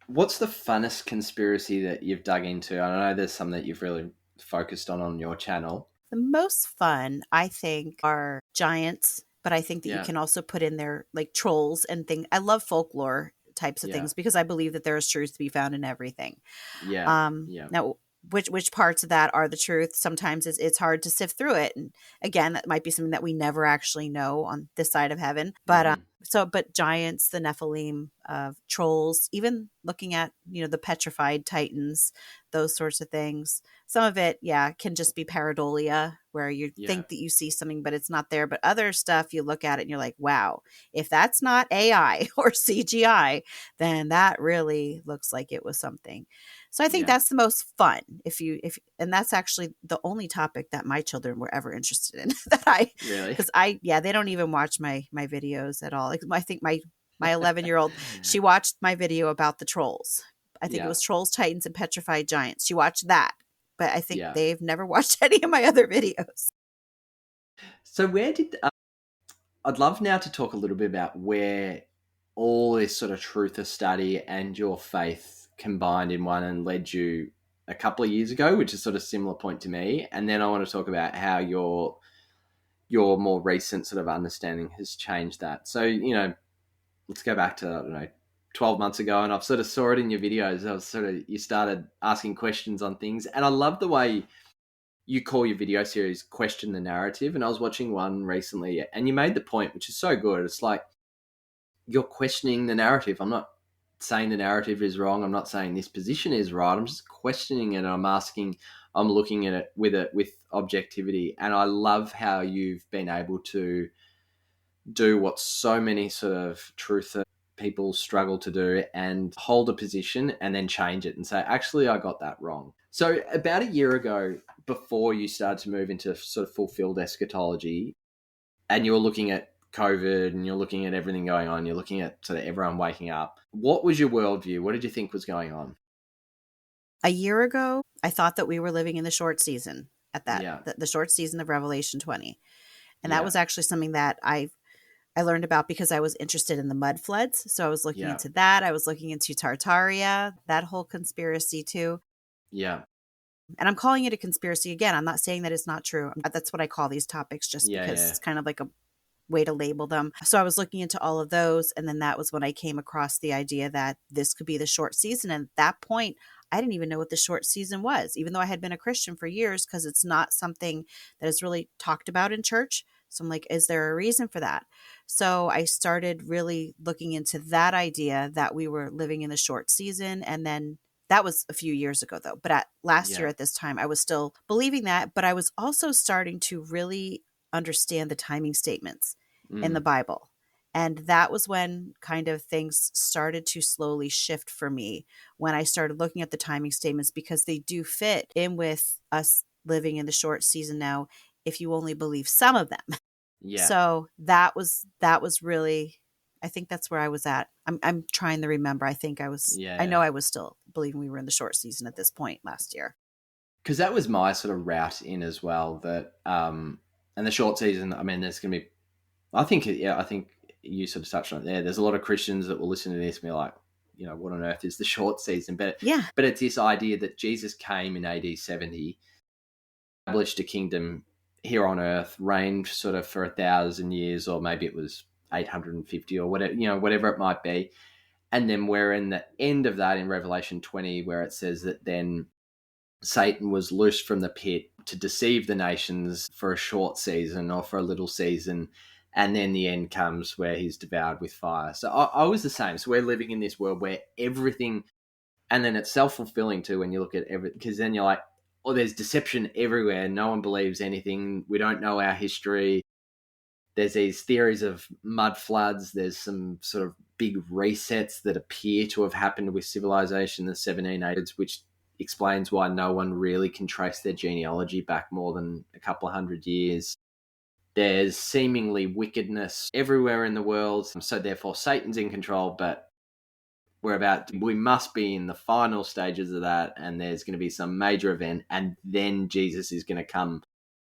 what's the funnest conspiracy that you've dug into? I know there's some that you've really focused on your channel. The most fun, I think, are giants, but I think that you Yeah, can also put in there like trolls and things. I love folklore types of yeah, things, because I believe that there is truth to be found in everything. yeah, yeah, Now, which parts of that are the truth. Sometimes it's hard to sift through it, and again, that might be something that we never actually know on this side of heaven. But but giants, the Nephilim, trolls, even looking at the petrified titans, those sorts of things. Some of it, can just be pareidolia, where you think that you see something, but it's not there. But other stuff, you look at it and you're like, wow, if that's not AI or CGI, then that really looks like it was something. So I think that's the most fun and that's actually the only topic that my children were ever interested in because they don't even watch my videos at all. Like, I think my 11-year-old, she watched my video about the trolls. I think it was trolls, titans, and petrified giants. She watched that, but I think they've never watched any of my other videos. So where did I'd love now to talk a little bit about where all this sort of truther study and your faith combined in one and led you a couple of years ago, which is sort of similar point to me. And then I want to talk about how your more recent sort of understanding has changed that. So, let's go back to, I don't know, 12 months ago, and I've sort of saw it in your videos. You started asking questions on things, and I love the way you call your video series Question the Narrative. And I was watching one recently, and you made the point, which is so good. It's like, you're questioning the narrative. I'm not saying the narrative is wrong. I'm not saying this position is right. I'm just questioning it. I'm looking at it with objectivity. And I love how you've been able to do what so many sort of truther people struggle to do, and hold a position and then change it and say, actually, I got that wrong. So about a year ago, before you started to move into sort of fulfilled eschatology, and you're looking at COVID and you're looking at everything going on, you're looking at sort of everyone waking up, what was your worldview? What did you think was going on? A year ago, I thought that we were living in the short season at that, the short season of Revelation 20. And that was actually something that I learned about because I was interested in the Mudfloods. So I was looking into that. I was looking into Tartaria, that whole conspiracy too. Yeah. And I'm calling it a conspiracy again. I'm not saying that it's not true. That's what I call these topics, just because it's kind of like a way to label them. So I was looking into all of those. And then that was when I came across the idea that this could be the short season. And at that point, I didn't even know what the short season was, even though I had been a Christian for years, because it's not something that is really talked about in church. So I'm like, is there a reason for that? So I started really looking into that idea that we were living in the short season. And then that was a few years ago, though. But last year at this time, I was still believing that. But I was also starting to really understand the timing statements in the Bible. And that was when kind of things started to slowly shift for me, when I started looking at the timing statements, because they do fit in with us living in the short season now, if you only believe some of them. Yeah. So that was really, I think that's where I was at. I'm trying to remember. I think I was, I know I was still believing we were in the short season at this point last year. Because that was my sort of route in as well, that, and the short season, I mean, there's going to be, I think you sort of touched on it there. There's a lot of Christians that will listen to this and be like, what on earth is the short season? But it's this idea that Jesus came in AD 70, established a kingdom here on earth, reigned sort of for 1,000 years, or maybe it was 850 or whatever, whatever it might be. And then we're in the end of that in Revelation 20, where it says that then Satan was loosed from the pit to deceive the nations for a short season or for a little season. And then the end comes where he's devoured with fire. So I was the same. So we're living in this world where everything, and then it's self-fulfilling too when you look at everything, because then you're like, oh, there's deception everywhere. No one believes anything. We don't know our history. There's these theories of mudfloods. There's some sort of big resets that appear to have happened with civilization in the 1700s, which explains why no one really can trace their genealogy back more than a couple of hundred years. There's seemingly wickedness everywhere in the world, so therefore Satan's in control, but we must be in the final stages of that, and there's going to be some major event, and then Jesus is going to come,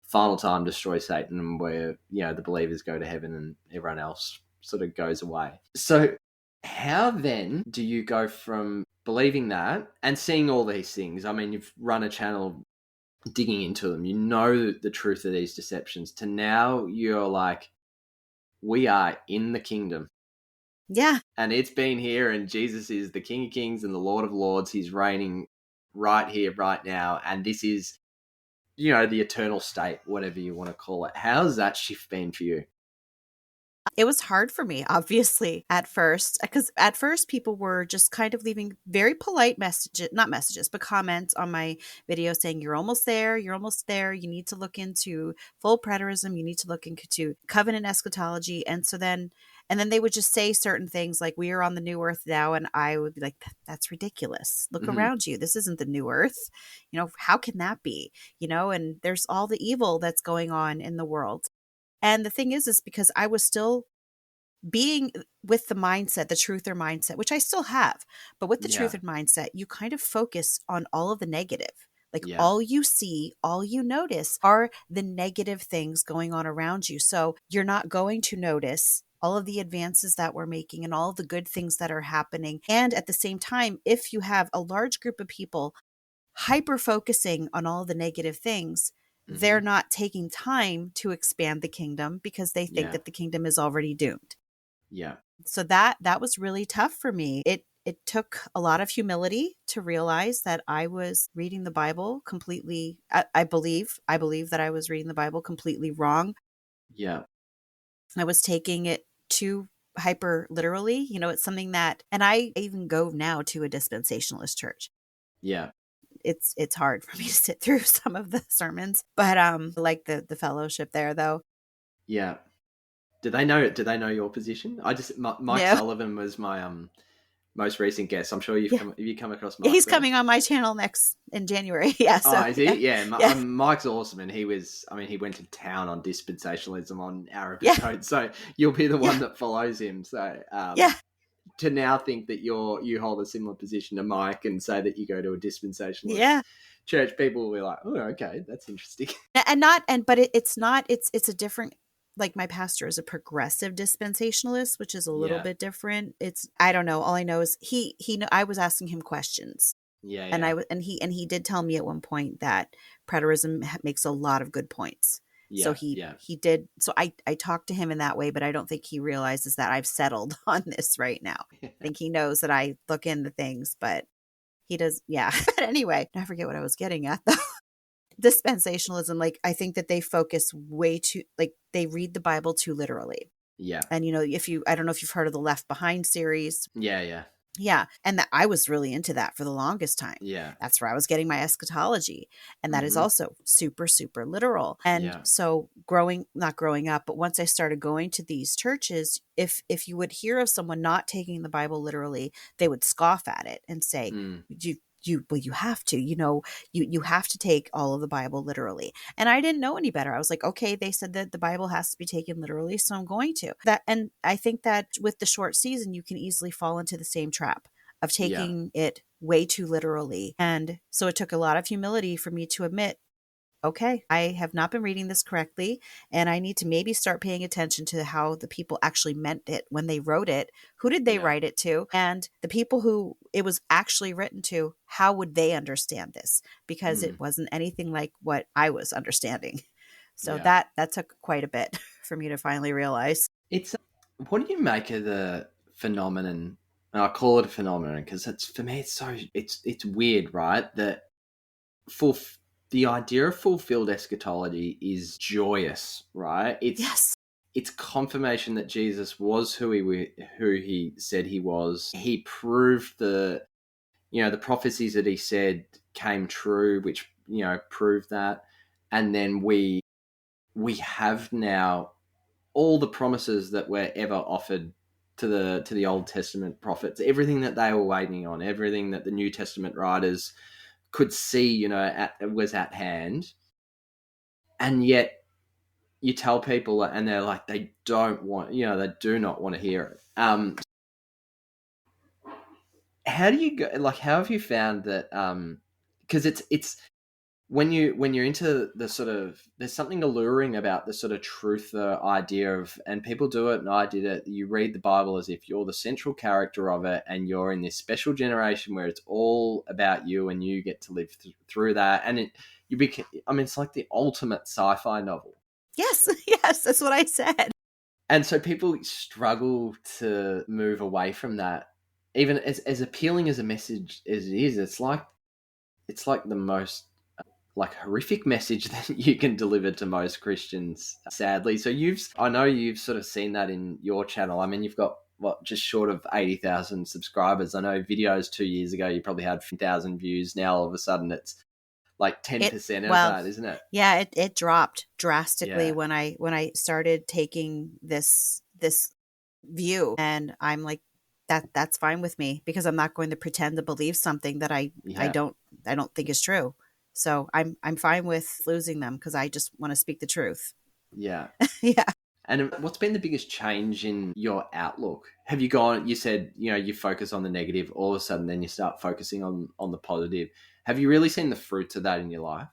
final time, destroy Satan, and where, the believers go to heaven and everyone else sort of goes away. So how then do you go from believing that and seeing all these things? I mean, you've run a channel digging into them, the truth of these deceptions, to now you're like, we are in the kingdom. Yeah. And it's been here, and Jesus is the King of Kings and the Lord of Lords. He's reigning right here, right now, and this is, the eternal state, whatever you want to call it. How's that shift been for you? It was hard for me, obviously, at first, because at first people were just kind of leaving very polite messages, not messages, but comments on my video saying, you're almost there. You're almost there. You need to look into full preterism. You need to look into covenant eschatology. And then they would just say certain things like, we are on the new earth now. And I would be like, that's ridiculous. Look around you. This isn't the new earth. How can that be? And there's all the evil that's going on in the world. And the thing is because I was still being with the mindset, the truther mindset, which I still have, but with the truther mindset, you kind of focus on all of the negative. Like all you see, all you notice are the negative things going on around you. So you're not going to notice all of the advances that we're making and all of the good things that are happening. And at the same time, if you have a large group of people hyper focusing on all the negative things, they're not taking time to expand the kingdom because they think that the kingdom is already doomed. Yeah. So that was really tough for me. It took a lot of humility to realize that I was reading the Bible completely. I believe that I was reading the Bible completely wrong. Yeah. I was taking it too hyper literally. It's something that, and I even go now to a dispensationalist church. Yeah. It's hard for me to sit through some of the sermons, but like the fellowship there though. Yeah. Do they know your position? Mike Sullivan was my most recent guest. I'm sure have you come across Mike? He's coming on my channel in January. Yeah. So, is he? Yeah. Mike's awesome, and he went to town on dispensationalism on our episode. So you'll be the one that follows him. So to now think that you hold a similar position to Mike and say that you go to a dispensationalist church, people will be like, oh, okay, that's interesting. But it's not. It's a different. Like my pastor is a progressive dispensationalist, which is a little bit different. I don't know. All I know is I was asking him questions. Yeah. And he did tell me at one point that preterism makes a lot of good points. So he did. So I talked to him in that way, but I don't think he realizes that I've settled on this right now. I think he knows that I look into things, but he does. Yeah. But anyway, I forget what I was getting at though. Dispensationalism, like I think that they focus way too, like they read the Bible too literally. Yeah. And I don't know if you've heard of the Left Behind series. Yeah. Yeah. And that I was really into that for the longest time. Yeah. That's where I was getting my eschatology. And that is also super, super literal. And so not growing up, but once I started going to these churches, if you would hear of someone not taking the Bible literally, they would scoff at it and say, you have to, you have to take all of the Bible literally. And I didn't know any better. I was like, okay, they said that the Bible has to be taken literally, so I'm going to. And I think that with the short season, you can easily fall into the same trap of taking it way too literally. And so it took a lot of humility for me to admit, okay, I have not been reading this correctly, and I need to maybe start paying attention to how the people actually meant it when they wrote it. Who did they write it to? And the people who it was actually written to, how would they understand this? Because it wasn't anything like what I was understanding. So that took quite a bit for me to finally realize. What do you make of the phenomenon? And I call it a phenomenon because for me, it's weird, right? That the idea of fulfilled eschatology is joyous, right? It's confirmation that Jesus was who he said he was. He proved the prophecies that he said came true, which proved that. And then we have now all the promises that were ever offered to the Old Testament prophets, everything that they were waiting on, everything that the New Testament writers could see, was at hand. And yet you tell people and they're like, they don't want, they do not want to hear it. How do you go, how have you found that, because it's when you're into the sort of, there's something alluring about the sort of truth, the idea of, and people do it and I did it, you read the Bible as if you're the central character of it and you're in this special generation where it's all about you and you get to live through that, and it's like the ultimate sci-fi novel. Yes, that's what I said. And so people struggle to move away from that. Even as appealing as a message as it is, it's like it's like the most like horrific message that you can deliver to most Christians, sadly. So I know you've sort of seen that in your channel. I mean, you've got what, just short of 80,000 subscribers. I know videos 2 years ago you probably had 1,000 views. Now all of a sudden it's like It 10% of well, that, isn't it? yeah, it dropped drastically Yeah, when I started taking this view, and I'm like, that's fine with me, because I'm not going to pretend to believe something that I yeah, don't think is true. So I'm fine with losing them, because I just want to speak the truth. yeah. Yeah. And what's been the biggest change in your outlook? Have you gone, you said, you focus on the negative, all of a sudden then you start focusing on the positive. Have you really seen the fruits of that in your life?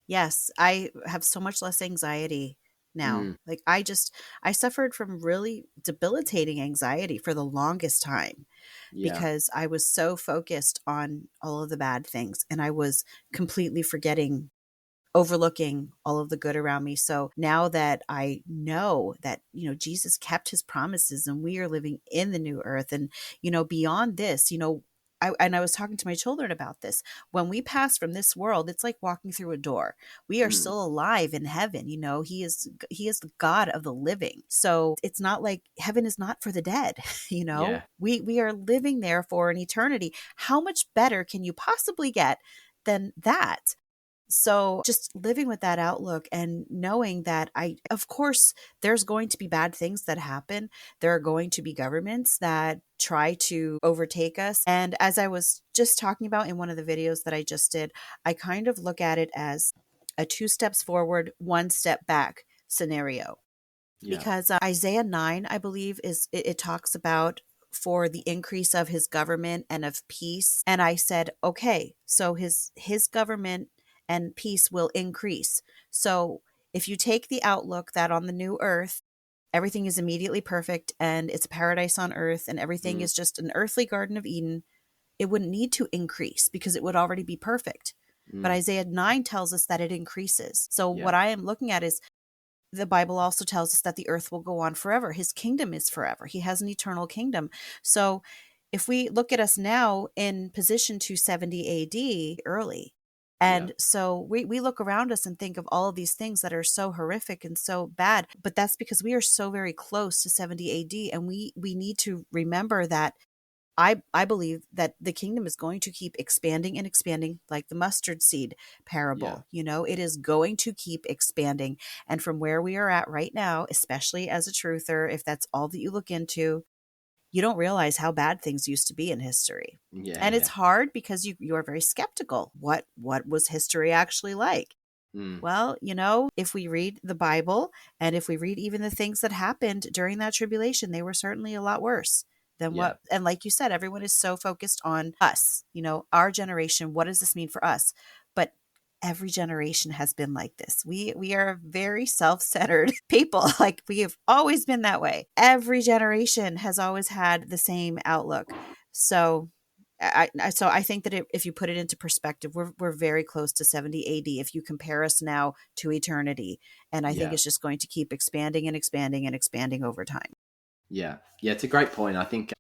Yes, I have so much less anxiety now. Mm, Like, I suffered from really debilitating anxiety for the longest time, yeah, because I was so focused on all of the bad things, and I was completely overlooking all of the good around me. So now that I know that, Jesus kept his promises, and we are living in the new earth, and, beyond this, and I was talking to my children about this. When we pass from this world, it's like walking through a door. We are mm, still alive in heaven. He is the God of the living. So it's not like heaven is not for the dead. yeah, We are living there for an eternity. How much better can you possibly get than that? So just living with that outlook, and knowing that of course, there's going to be bad things that happen. There are going to be governments that try to overtake us. And as I was just talking about in one of the videos that I just did, I kind of look at it as a 2 steps forward, 1 step back scenario, yeah, because Isaiah 9, I believe, it talks about for the increase of his government and of peace. And I said, okay, so his government and peace will increase. So if you take the outlook that on the new earth, everything is immediately perfect, and it's a paradise on earth, and everything mm, is just an earthly Garden of Eden, it wouldn't need to increase, because it would already be perfect. But mm, Isaiah 9 tells us that it increases. So what yeah, I am looking at is, the Bible also tells us that the earth will go on forever. His kingdom is forever. He has an eternal kingdom. So if we look at us now in position to 70 AD early, yeah, and so we look around us and think of all of these things that are so horrific and so bad, but that's because we are so very close to 70 AD, and we need to remember that I believe that the kingdom is going to keep expanding and expanding, like the mustard seed yeah, parable. It is going to keep expanding. And from where we are at right now, especially as a truther, if that's all that you look into, you don't realize how bad things used to be in history. yeah, And it's yeah, hard, because you are very skeptical. What was history actually like? mm, Well, if we read the Bible, and if we read even the things that happened during that tribulation, they were certainly a lot worse than yeah, what, and like you said, everyone is so focused on us, our generation. What does this mean for us? But every generation has been like this. We are very self-centered people. Like, we have always been that way. Every generation has always had the same outlook. So I think that if you put it into perspective, we're very close to 70 AD if you compare us now to eternity. And I think yeah, it's just going to keep expanding and expanding and expanding over time. yeah, yeah. It's a great point. I think,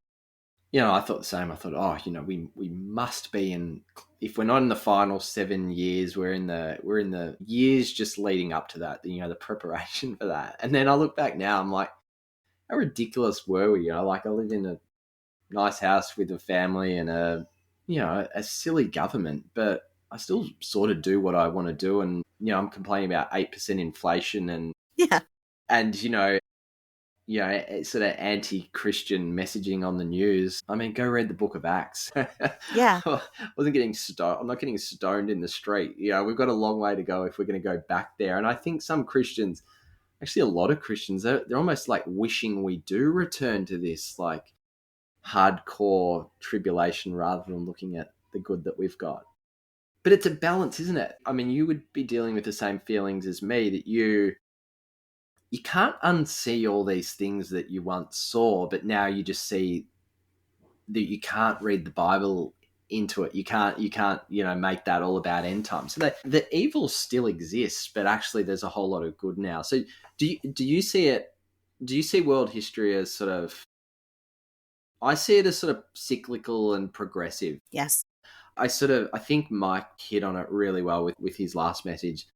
I thought the same. I thought, oh, we must be in. If we're not in the final 7 years, we're in the years just leading up to that. The preparation for that. And then I look back now, I'm like, how ridiculous were we? Like, I lived in a nice house with a family and a silly government, but I still sort of do what I want to do. And I'm complaining about 8% inflation Yeah. and it's sort of anti-Christian messaging on the news. I mean, go read the Book of Acts. Yeah. I wasn't getting stoned. I'm not getting stoned in the street. We've got a long way to go if we're going to go back there. And I think some Christians, actually a lot of Christians, they're almost like wishing we do return to this like hardcore tribulation rather than looking at the good that we've got. But it's a balance, isn't it? I mean, you would be dealing with the same feelings as me, that you can't unsee all these things that you once saw, but now you just see that you can't read the Bible into it. You can't make that all about end time. So the evil still exists, but actually there's a whole lot of good now. So do you see it? Do you see world history as I see it as sort of cyclical and progressive. Yes. I think Mike hit on it really well with his last message.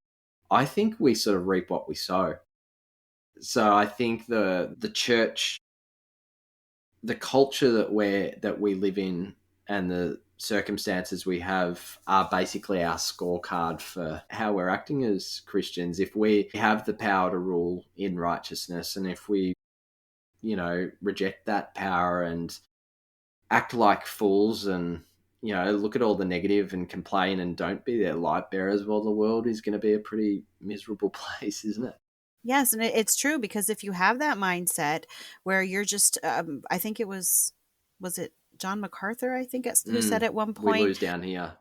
I think we sort of reap what we sow. So I think the church, the culture that we live in, and the circumstances we have are basically our scorecard for how we're acting as Christians. If we have the power to rule in righteousness, and if we, reject that power and act like fools and, look at all the negative and complain and don't be their light bearers, well, the world is going to be a pretty miserable place, isn't it? Yes, and it's true, because if you have that mindset where you're just, I think was it John MacArthur, I think who said at one We point, lose down here.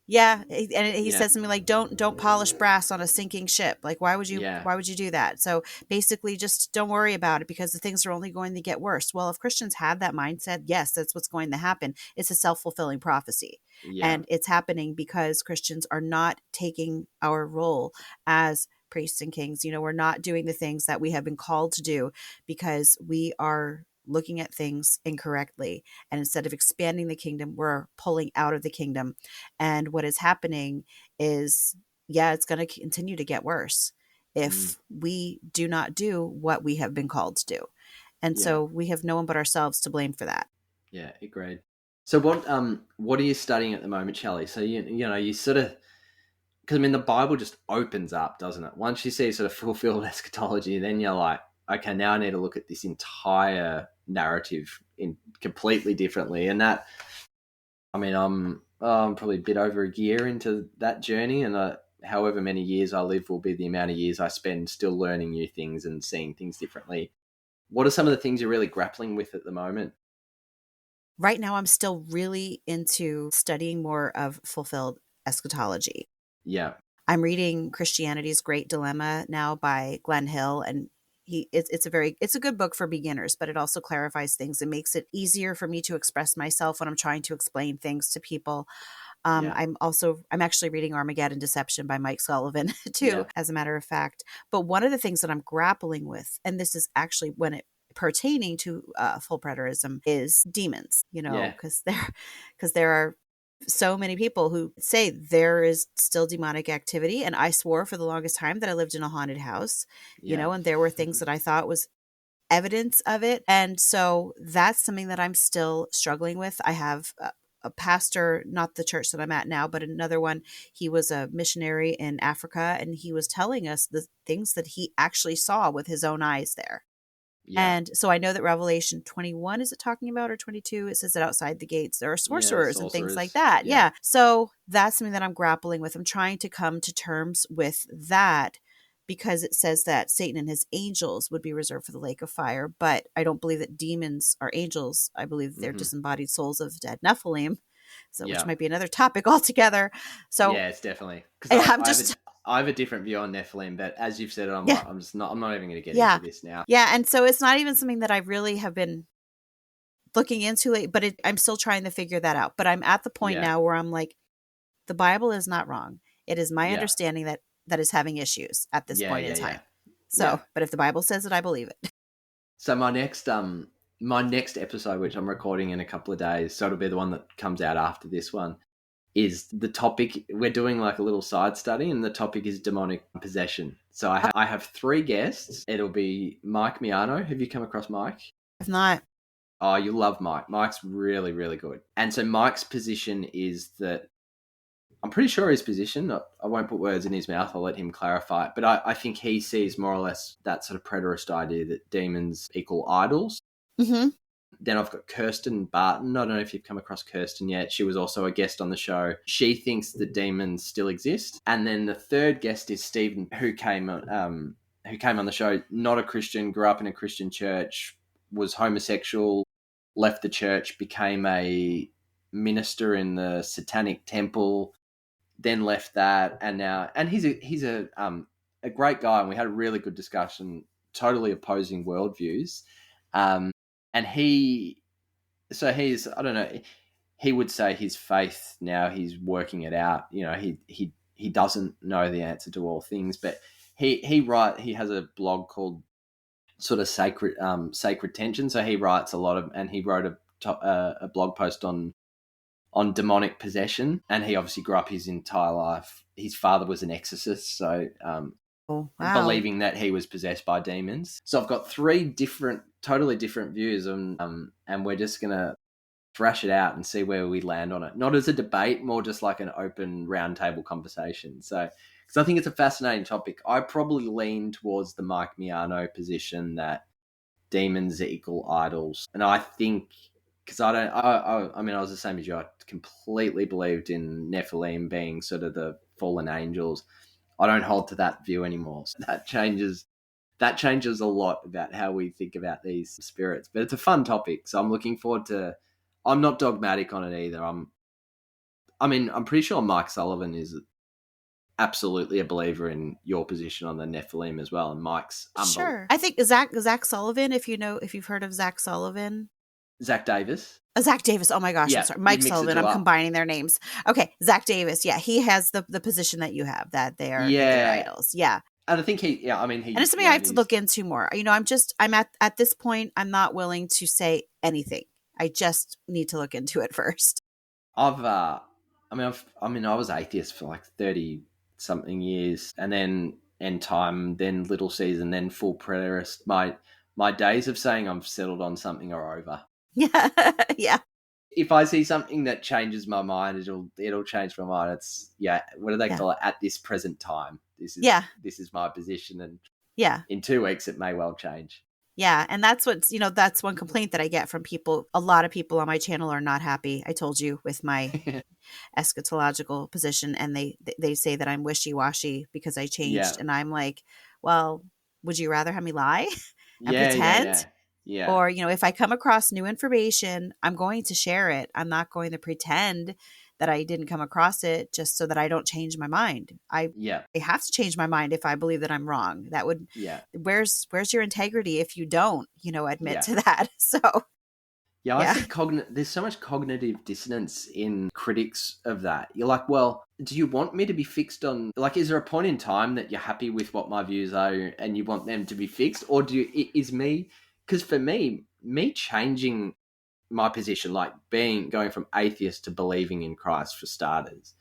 yeah, and he Yeah. said something like, "Don't polish brass on a sinking ship." Like, Yeah. why would you do that? So basically, just don't worry about it, because the things are only going to get worse. Well, if Christians have that mindset, yes, that's what's going to happen. It's a self-fulfilling prophecy, Yeah. and it's happening because Christians are not taking our role as priests and kings. We're not doing the things that we have been called to do, because we are looking at things incorrectly, and instead of expanding the kingdom, we're pulling out of the kingdom. And what is happening is, yeah, it's going to continue to get worse Mm. if we do not do what we have been called to do. And Yeah. so we have no one but ourselves to blame for that. Yeah, agreed. So what are you studying at the moment, Shelley? So you sort of, because I mean the Bible just opens up, doesn't it? Once you see sort of fulfilled eschatology, then you're like, okay, now I need to look at this entire narrative in completely differently. And that, I mean, I'm probably a bit over a year into that journey, and however many years I live will be the amount of years I spend still learning new things and seeing things differently. What are some of the things you're really grappling with at the moment? Right now, I'm still really into studying more of fulfilled eschatology. Yeah. I'm reading Christianity's Great Dilemma now by Glenn Hill, and it's a good book for beginners, but it also clarifies things and makes it easier for me to express myself when I'm trying to explain things to people. Yeah. I'm actually reading Armageddon Deception by Mike Sullivan too, Yeah. as a matter of fact. But one of the things that I'm grappling with, and this is actually when it pertaining to full preterism, is demons. Yeah. Because there are so many people who say there is still demonic activity, and I swore for the longest time that I lived in a haunted house. Yeah. And there were things that I thought was evidence of it. And so that's something that I'm still struggling with. I have a pastor, not the church that I'm at now, but another one. He was a missionary in Africa, and he was telling us the things that he actually saw with his own eyes there. Yeah. And so I know that Revelation 21, is it talking about, or 22? It says that outside the gates there are Yeah. The sorcerers and things like sorcerers. that. Yeah. Yeah. So that's something that I'm grappling with. I'm trying to come to terms with that, because it says that Satan and his angels would be reserved for the lake of fire. But I don't believe that demons are angels. I believe that they're Mm-hmm. disembodied souls of dead Nephilim. So, which Yeah. might be another topic altogether. So Yeah, it's definitely, because I'm just, I have a different view on Nephilim, but as you've said it, I'm yeah, like, I'm not even going to get into yeah. this now. Yeah. And so it's not even something that I really have been looking into it, but I'm still trying to figure that out. But I'm at the point Yeah. now where I'm like, the Bible is not wrong. It is my Yeah. understanding that is having issues at this Yeah. point in Yeah. time. Yeah. So, Yeah. but if the Bible says it, I believe it. So my next episode, which I'm recording in a couple of days, so it'll be the one that comes out after this one, is the topic. We're doing like a little side study, and the topic is demonic possession. So I have three guests. It'll be Mike Miano. Have you come across Mike? If not, Oh, you love Mike. Mike's really, really good. And so Mike's position is that, I'm pretty sure his position, I won't put words in his mouth, I'll let him clarify it, but I think he sees more or less that sort of preterist idea that demons equal idols. mm-hmm. Then I've got Kirsten Barton. I don't know if you've come across Kirsten yet. She was also a guest on the show. She thinks the demons still exist. And then the third guest is Stephen, who came on the show, not a Christian, grew up in a Christian church, was homosexual, left the church, became a minister in the Satanic Temple, then left that, and he's a great guy, and we had a really good discussion, totally opposing worldviews. And he's, I don't know, he would say his faith now, he's working it out. He doesn't know the answer to all things, but he has a blog called sort of sacred tension. So he writes a lot of, and he wrote a blog post on on demonic possession, and he obviously grew up his entire life. His father was an exorcist, so Oh, wow. believing that he was possessed by demons. So I've got three totally different views, and we're just gonna thrash it out and see where we land on it. Not as a debate, more just like an open roundtable conversation. So, because I think it's a fascinating topic. I probably lean towards the Mike Miano position that demons equal idols, and I think because I mean, I was the same as you. I completely believed in Nephilim being sort of the fallen angels. I don't hold to that view anymore. So that changes a lot about how we think about these spirits. But it's a fun topic, so I'm looking forward to. I'm not dogmatic on it either. I'm pretty sure Mike Sullivan is absolutely a believer in your position on the Nephilim as well, and Mike's sure. I think Zach Sullivan. If you've heard of Zach Sullivan, Zach Davis. Zach Davis. Oh my gosh, Yeah, I'm sorry. Mike Sullivan. I'm combining their names. Okay, Zach Davis. Yeah, he has the position that you have, that they are idols. Yeah. And I think he and it's something I have to look into more. I'm at this point, I'm not willing to say anything. I just need to look into it first. I was atheist for like 30 something years, and then End Time, then Little Season, then full preterist. My days of saying I'm settled on something are over. Yeah. Yeah. If I see something that changes my mind, it'll change my mind. It's what do they call it? At this present time. This is my position, and in 2 weeks it may well change. Yeah, and that's that's one complaint that I get from people. A lot of people on my channel are not happy, I told you, with my eschatological position, and they say that I'm wishy-washy because I changed. Yeah. And I'm like, well, would you rather have me lie and pretend? Yeah. Or, if I come across new information, I'm going to share it. I'm not going to pretend that I didn't come across it just so that I don't change my mind. I have to change my mind if I believe that I'm wrong. That would, where's your integrity if you don't, admit to that? So. Yeah, I think there's so much cognitive dissonance in critics of that. You're like, well, do you want me to be fixed on, like, is there a point in time that you're happy with what my views are and you want them to be fixed? Or because for me changing my position, like going from atheist to believing in Christ for starters,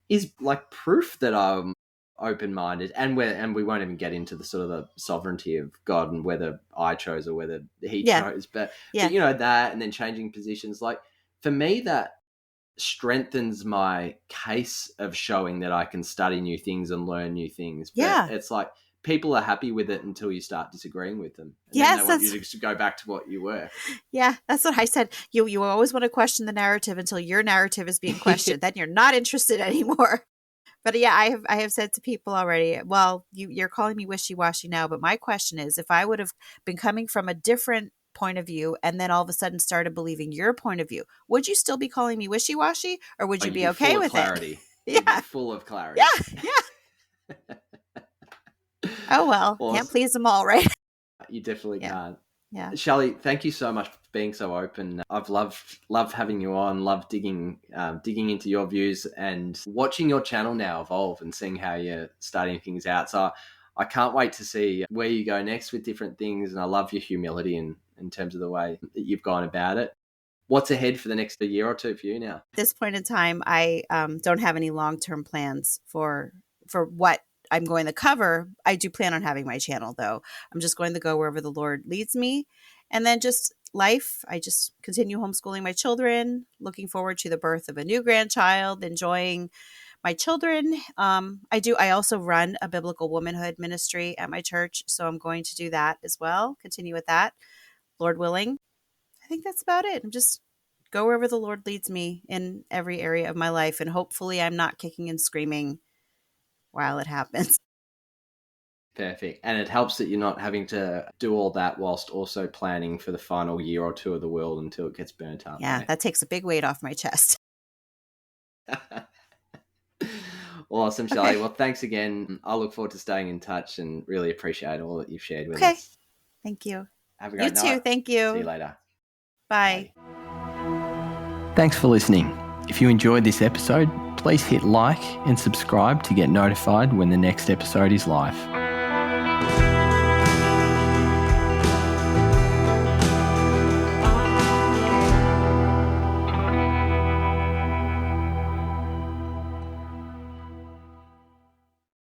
is like proof that I'm open-minded, and we won't even get into the sort of the sovereignty of God and whether I chose or whether he chose, but that, and then changing positions, like for me that strengthens my case of showing that I can study new things and learn new things. But it's like people are happy with it until you start disagreeing with them. And then they want you to just go back to what you were. Yeah, that's what I said. You always want to question the narrative until your narrative is being questioned. Then you're not interested anymore. But I have said to people already, well, you're calling me wishy-washy now, but my question is, if I would have been coming from a different point of view and then all of a sudden started believing your point of view, would you still be calling me wishy-washy, or would you be okay with clarity. It? Yeah. Full of clarity. Yeah. Oh, well, awesome. Can't please them all, right? You definitely can't. Yeah. Shelley, thank you so much for being so open. I've loved having you on, loved digging into your views and watching your channel now evolve and seeing how you're starting things out. So I can't wait to see where you go next with different things. And I love your humility in terms of the way that you've gone about it. What's ahead for the next year or two for you now? At this point in time, I don't have any long-term plans for what I'm going to cover. I do plan on having my channel, though. I'm just going to go wherever the Lord leads me. And then just life. I just continue homeschooling my children, looking forward to the birth of a new grandchild, enjoying my children. I also run a biblical womanhood ministry at my church, so I'm going to do that as well. Continue with that, Lord willing. I think that's about it. I'm just go wherever the Lord leads me in every area of my life, and hopefully I'm not kicking and screaming while it happens. Perfect. And it helps that you're not having to do all that whilst also planning for the final year or two of the world until it gets burnt up. Yeah, that takes a big weight off my chest. Awesome, Shelley. Okay. Well, thanks again. I look forward to staying in touch and really appreciate all that you've shared with us. Thank you. Have a great night. You too. Thank you. See you later. Bye. Thanks for listening. If you enjoyed this episode, please hit like and subscribe to get notified when the next episode is live.